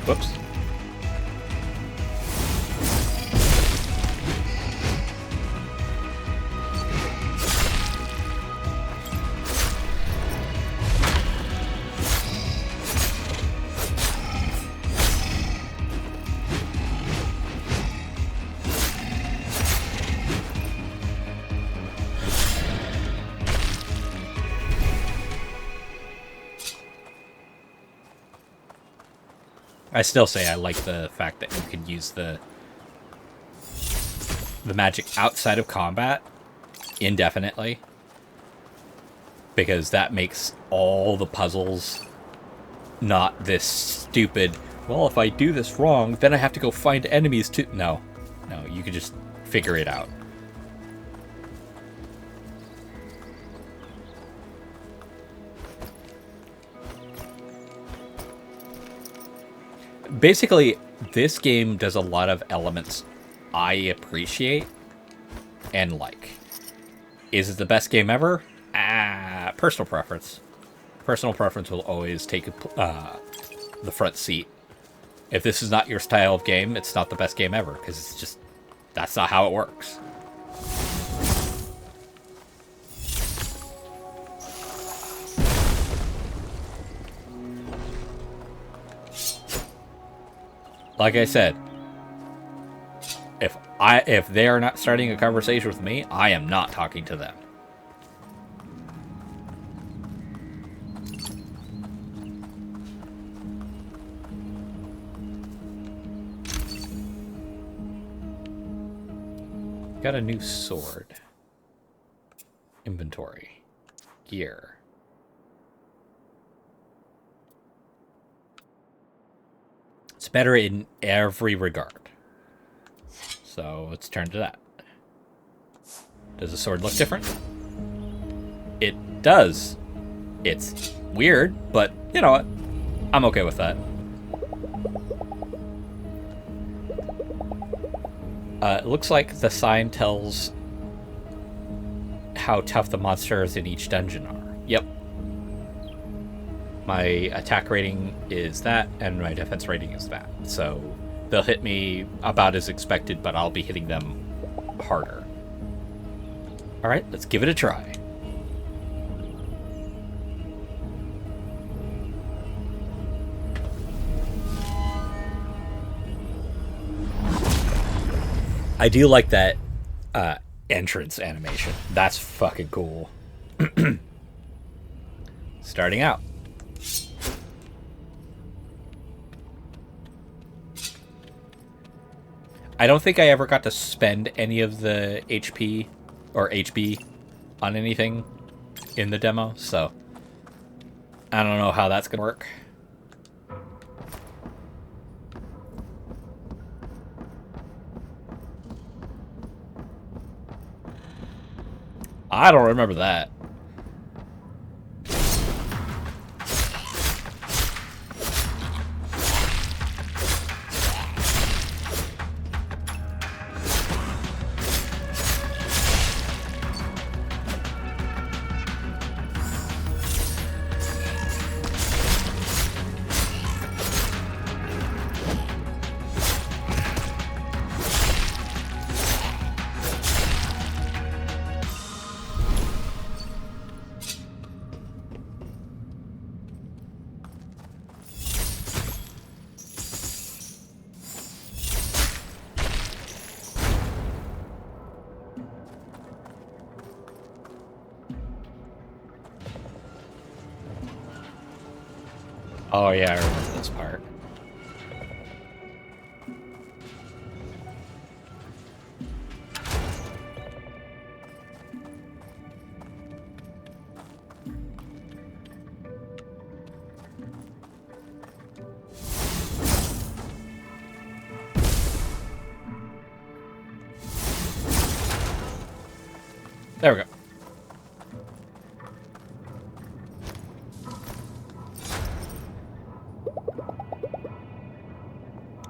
Whoops. I still say I like the fact that you can use the magic outside of combat indefinitely, because that makes all the puzzles not this stupid, well, if I do this wrong, then I have to go find enemies to... No, you can just figure it out. Basically, this game does a lot of elements I appreciate and like. Is it the best game ever? Personal preference. Personal preference will always take the front seat. If this is not your style of game, it's not the best game ever, because it's just, that's not how it works. Like I said, if they are not starting a conversation with me, I am not talking to them. Got a new sword. Inventory. Gear. It's better in every regard. So let's turn to that. Does the sword look different? It does. It's weird, but you know what? I'm okay with that. It looks like the sign tells how tough the monsters in each dungeon are. Yep. My attack rating is that, and my defense rating is that. So they'll hit me about as expected, but I'll be hitting them harder. Alright, let's give it a try. I do like that entrance animation. That's fucking cool. Starting out. I don't think I ever got to spend any of the HP or HB on anything in the demo, so I don't know how that's gonna work. I don't remember that. Oh yeah, I remember this part. There we go.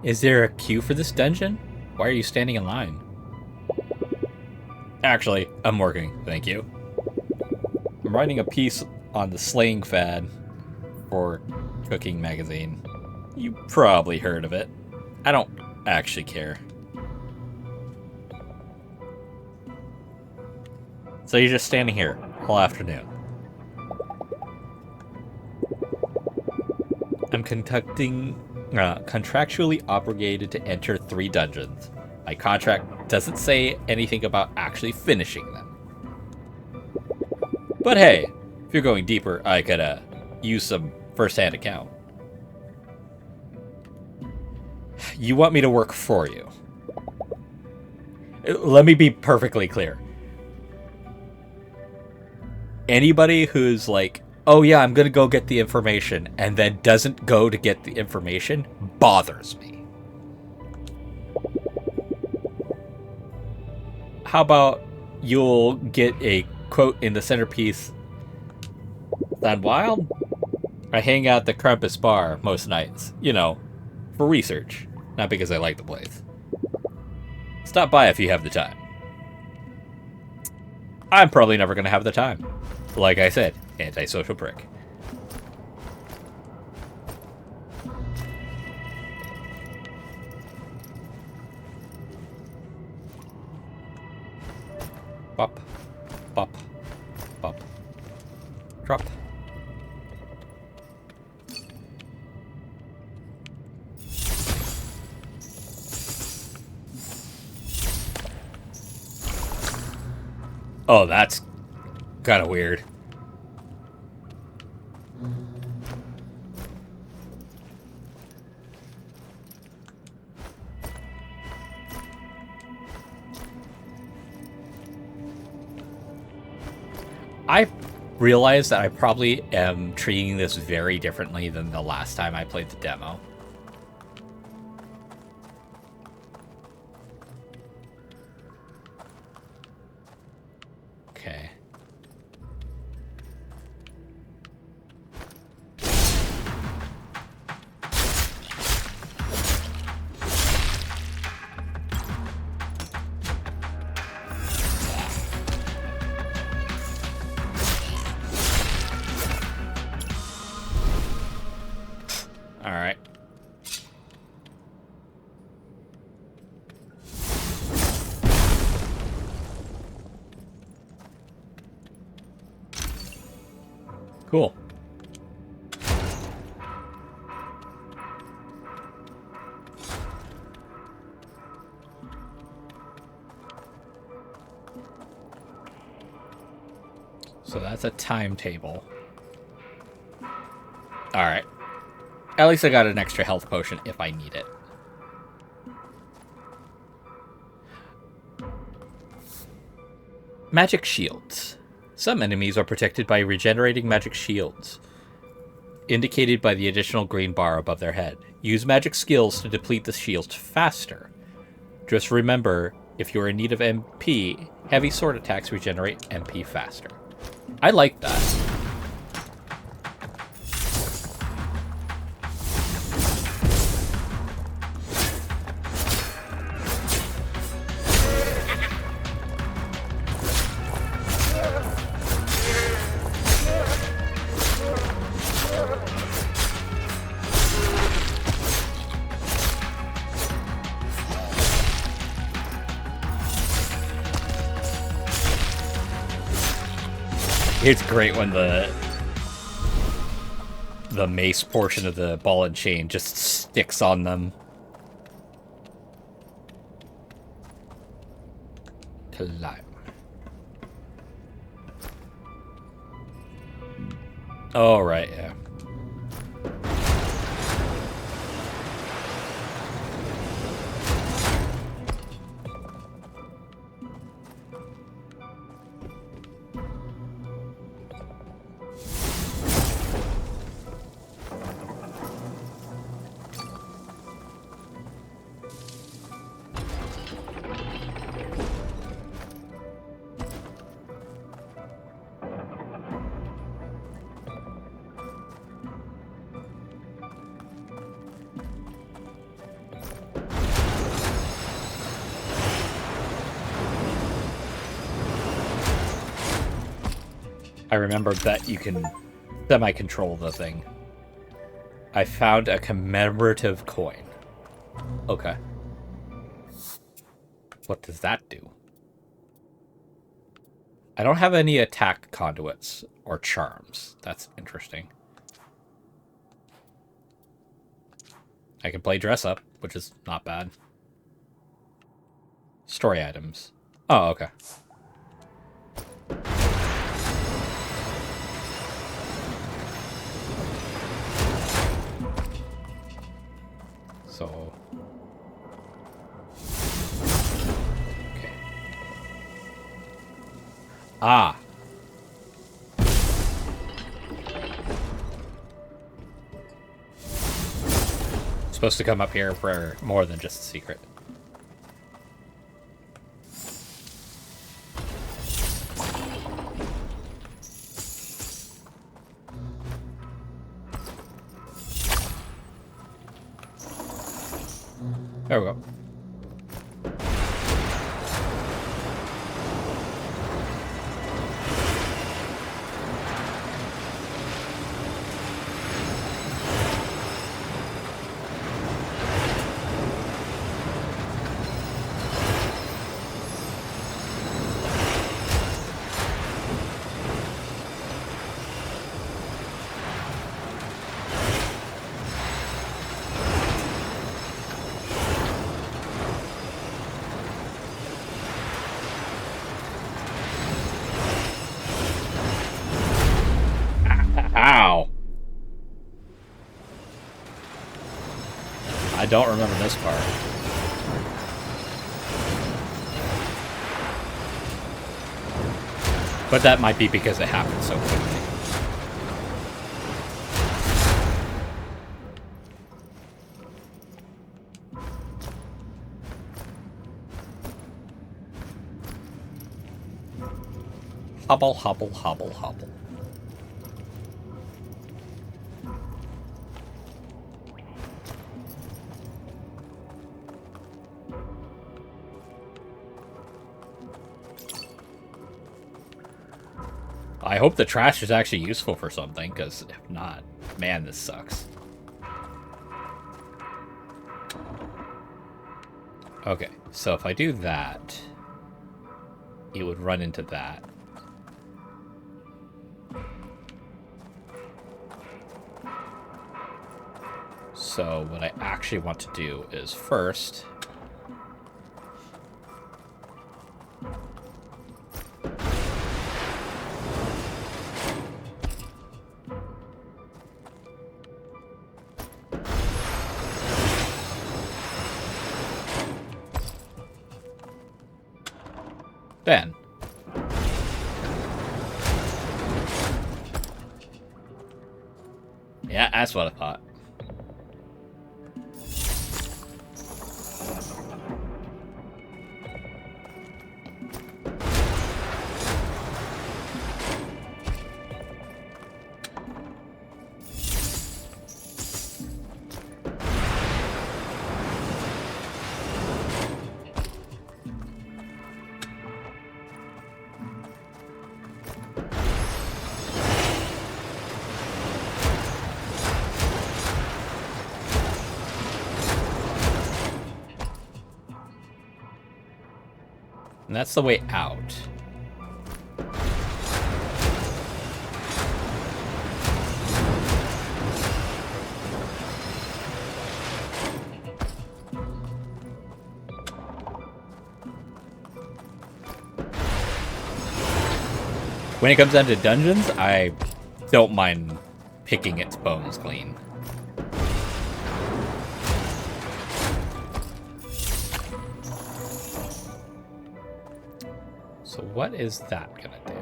Is there a queue for this dungeon? Why are you standing in line? Actually, I'm working, thank you. I'm writing a piece on the slaying fad for Cooking Magazine. You probably heard of it. I don't actually care. So you're just standing here all afternoon. I'm contractually obligated to enter 3 dungeons. My contract doesn't say anything about actually finishing them. But hey, if you're going deeper, I could use some first-hand account. You want me to work for you. Let me be perfectly clear. Anybody who's like, oh yeah, I'm gonna go get the information, and then doesn't go to get the information bothers me. How about you'll get a quote in the centerpiece? That wild? I hang out at the Krampus bar most nights, you know, for research, not because I like the place. Stop by if you have the time. I'm probably never gonna have the time. Like I said, antisocial prick. Bop, bop, bop. Drop. Oh, that's kind of weird. I realize that I probably am treating this very differently than the last time I played the demo. Okay. All right. Cool. So that's a timetable. All right. At least I got an extra health potion if I need it. Magic shields. Some enemies are protected by regenerating magic shields, indicated by the additional green bar above their head. Use magic skills to deplete the shields faster. Just remember, if you're in need of MP, heavy sword attacks regenerate MP faster. I like that. It's great when the mace portion of the ball and chain just sticks on them. Climb. Oh, right, yeah. I remember that you can semi-control the thing. I found a commemorative coin. Okay. What does that do? I don't have any attack conduits or charms. That's interesting. I can play dress up, which is not bad. Story items. Oh, okay. So... okay. Ah! Supposed to come up here for more than just a secret. There we go. Ow! I don't remember this part. But that might be because it happened so quickly. Hobble, hobble, hobble, hobble. I hope the trash is actually useful for something, because if not, man, this sucks. Okay, so if I do that, it would run into that. So what I actually want to do is first... then Yeah, that's what I thought. And that's the way out. When it comes down to dungeons, I don't mind picking its bones clean. So what is that gonna do?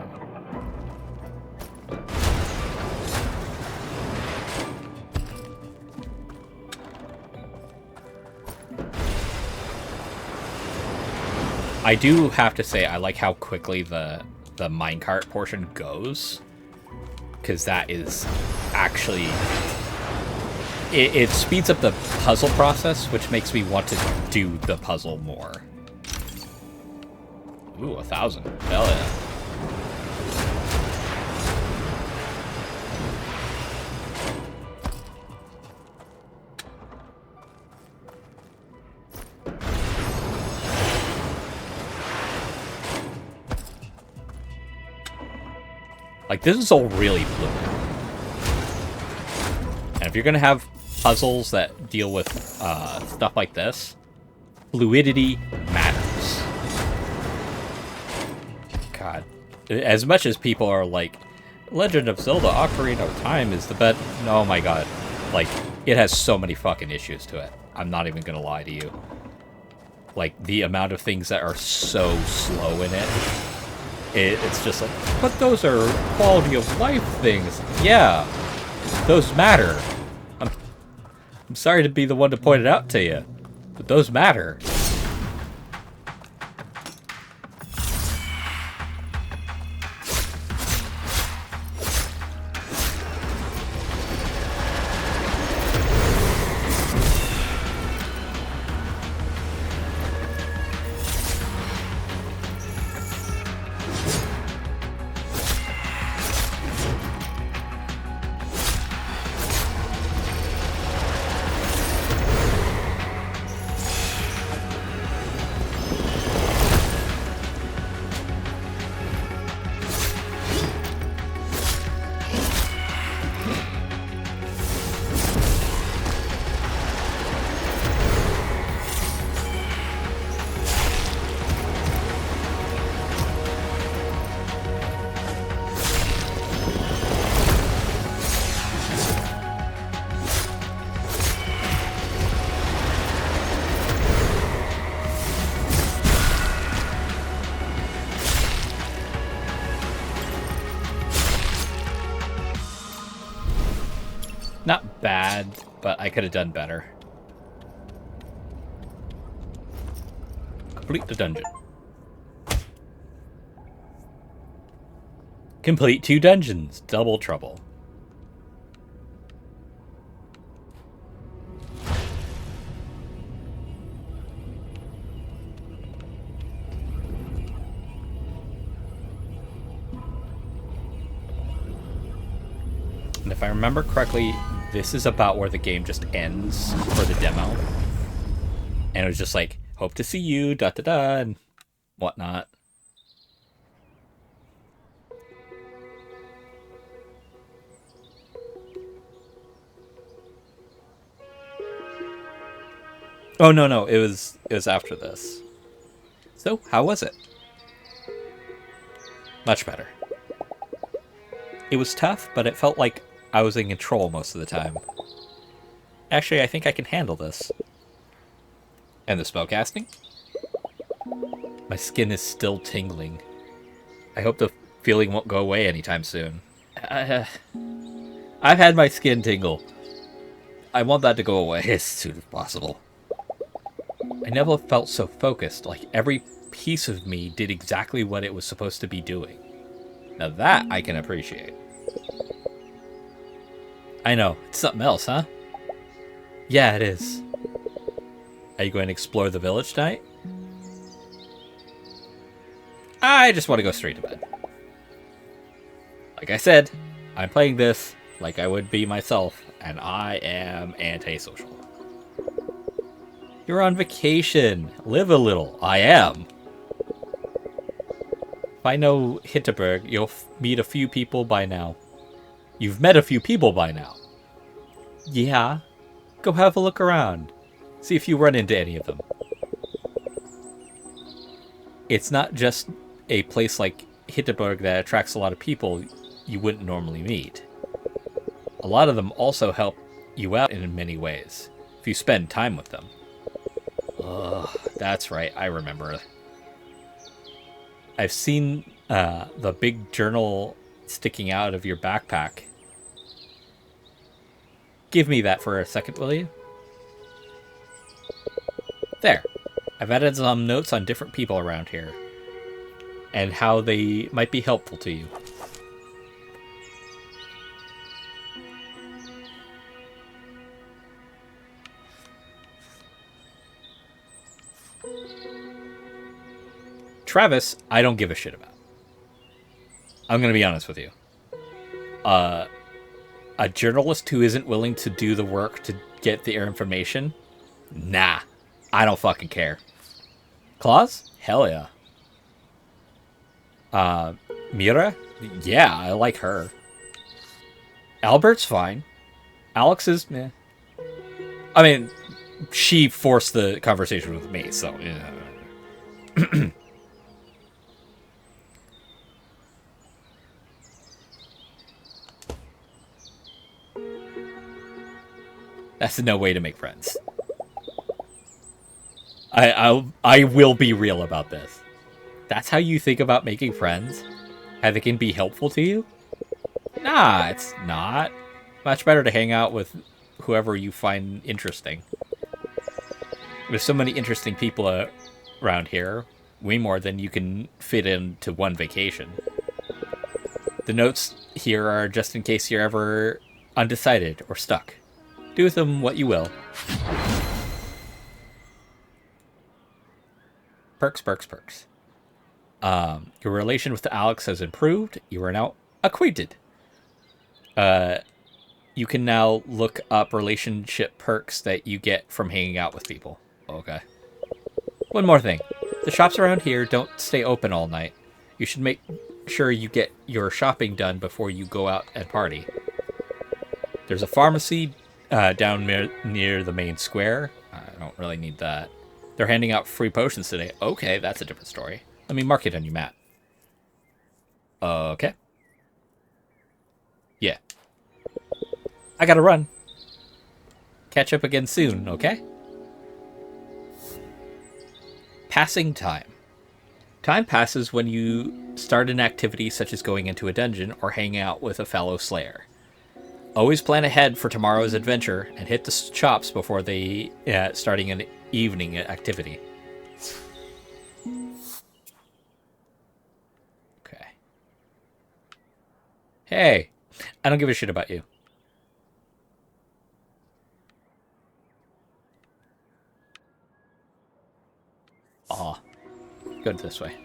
I do have to say I like how quickly the minecart portion goes, because that is actually it speeds up the puzzle process, which makes me want to do the puzzle more. Ooh, 1,000. Hell yeah. Like, this is all really fluid. And if you're gonna have puzzles that deal with stuff like this, fluidity matters. God. As much as people are like, Legend of Zelda Ocarina of Time is the best. Oh my god. Like, it has so many fucking issues to it. I'm not even gonna lie to you. Like, the amount of things that are so slow in it. It's just like, but those are quality of life things. Yeah, those matter. I'm sorry to be the one to point it out to you, but those matter. Not bad, but I could have done better. Complete the dungeon. Complete 2 dungeons. Double trouble. And if I remember correctly, this is about where the game just ends for the demo. And it was just like, hope to see you, da-da-da, and whatnot. Oh, no, it was after this. So, how was it? Much better. It was tough, but it felt like I was in control most of the time. Actually, I think I can handle this. And the spellcasting? My skin is still tingling. I hope the feeling won't go away anytime soon. I've had my skin tingle. I want that to go away as soon as possible. I never felt so focused, like every piece of me did exactly what it was supposed to be doing. Now that I can appreciate. I know, it's something else, huh? Yeah, it is. Are you going to explore the village tonight? I just want to go straight to bed. Like I said, I'm playing this like I would be myself, and I am antisocial. You're on vacation. Live a little. I am. If I know Hinterberg, you'll meet a few people by now. You've met a few people by now. Yeah. Go have a look around. See if you run into any of them. It's not just a place like Hinterberg that attracts a lot of people you wouldn't normally meet. A lot of them also help you out in many ways, if you spend time with them. Ugh, that's right, I remember. I've seen the big journal sticking out of your backpack. Give me that for a second, will you? There. I've added some notes on different people around here, and how they might be helpful to you. Travis, I don't give a shit about. I'm going to be honest with you. A journalist who isn't willing to do the work to get the information? Nah. I don't fucking care. Claus? Hell yeah. Mira? Yeah, I like her. Albert's fine. Alex is meh. I mean, she forced the conversation with me, so... That's no way to make friends. I will be real about this. That's how you think about making friends? How they can be helpful to you? Nah, it's not. Much better to hang out with whoever you find interesting. There's so many interesting people around here. Way more than you can fit into one vacation. The notes here are just in case you're ever undecided or stuck. Do with them what you will. Perks, perks, perks. Your relation with Alex has improved. You are now acquainted. You can now look up relationship perks that you get from hanging out with people. Okay. One more thing. The shops around here don't stay open all night. You should make sure you get your shopping done before you go out and party. There's a pharmacy down near the main square. I don't really need that. They're handing out free potions today. Okay, that's a different story. Let me mark it on your map. Okay. Yeah. I gotta run. Catch up again soon, okay? Passing time. Time passes when you start an activity such as going into a dungeon or hanging out with a fellow slayer. Always plan ahead for tomorrow's adventure and hit the shops before starting an evening activity. Okay. Hey, I don't give a shit about you. Aw. Go this way.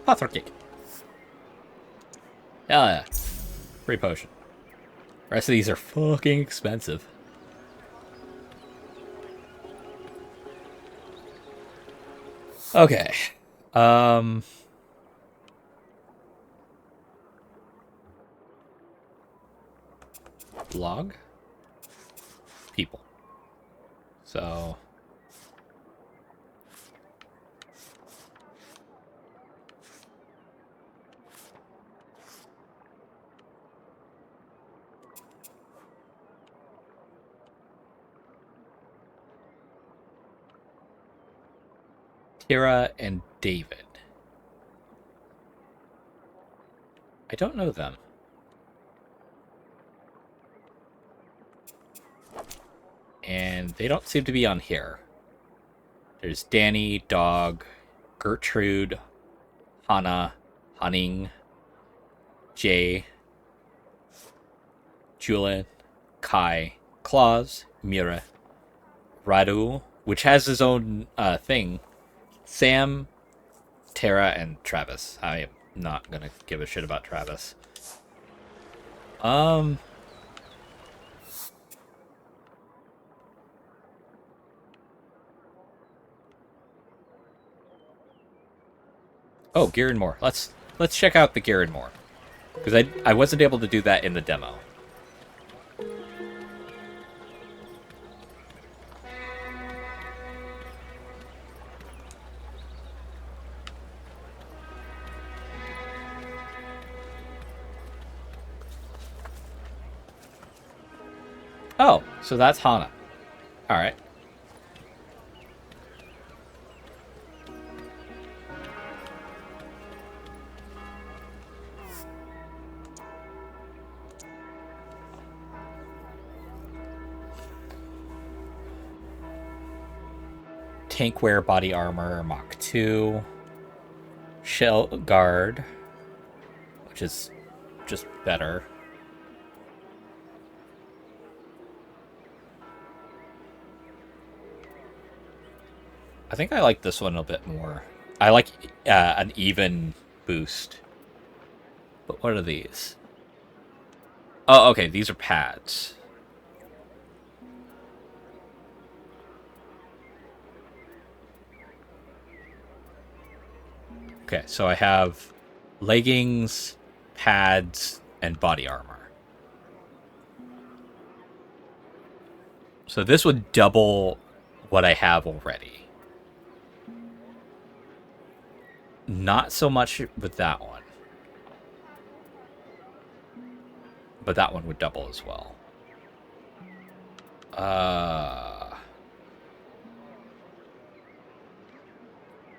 Panther cake. Hell yeah. Free potion. The rest of these are fucking expensive. Okay. Blog? People. So... Tara and David. I don't know them. And they don't seem to be on here. There's Danny, Dog, Gertrude, Hannah, Hunning, Jay, Julian, Kai, Claus, Mira, Radu, which has his own thing, Sam, Tara, and Travis. I am not gonna give a shit about Travis. Oh, Garen Moore. Let's check out the Garen Moore. Because I wasn't able to do that in the demo. Oh, so that's Hana. Alright. Tankware body armor, Mach 2. Shell guard, which is just better. I think I like this one a bit more. I like an even boost. But what are these? Oh, okay, these are pads. Okay, so I have leggings, pads, and body armor. So this would double what I have already. Not so much with that one. But that one would double as well.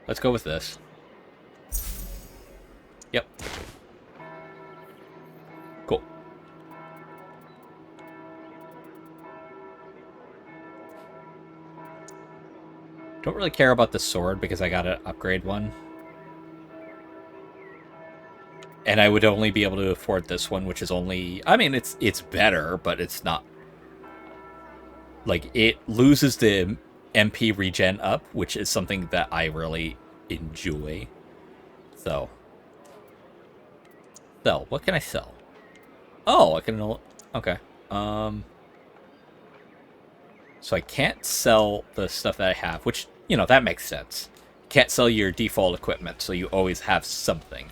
Let's go with this. Yep. Cool. Don't really care about the sword because I gotta upgrade one. And I would only be able to afford this one, which is only... I mean, it's better, but it's not... Like, it loses the MP regen up, which is something that I really enjoy. So... Sell. What can I sell? Oh, I can... Okay. So I can't sell the stuff that I have, which, you know, that makes sense. Can't sell your default equipment, so you always have something.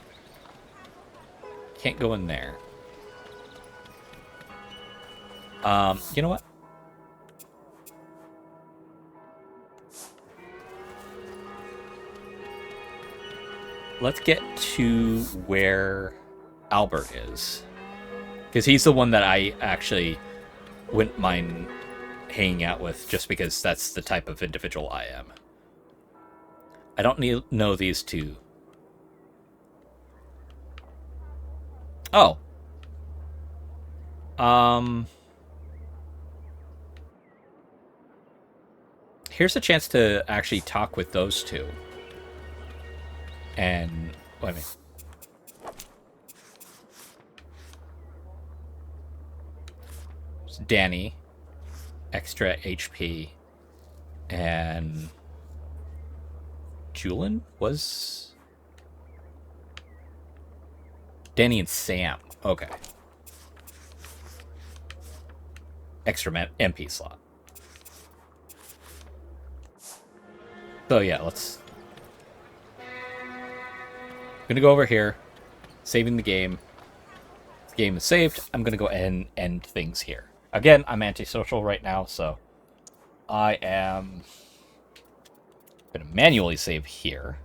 Can't go in there. You know what? Let's get to where Albert is. Because he's the one that I actually wouldn't mind hanging out with, just because that's the type of individual I am. I don't know these two. Oh. Here's a chance to actually talk with those two. And... wait a minute. It's Danny. Extra HP. And... Julian was... Danny and Sam. Okay. Extra MP slot. So yeah, let's... I'm gonna go over here. Saving the game. The game is saved. I'm gonna go ahead and end things here. Again, I'm antisocial right now, so... I am... gonna manually save here.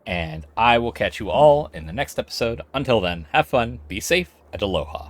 And I will catch you all in the next episode. Until then, have fun, be safe, and aloha.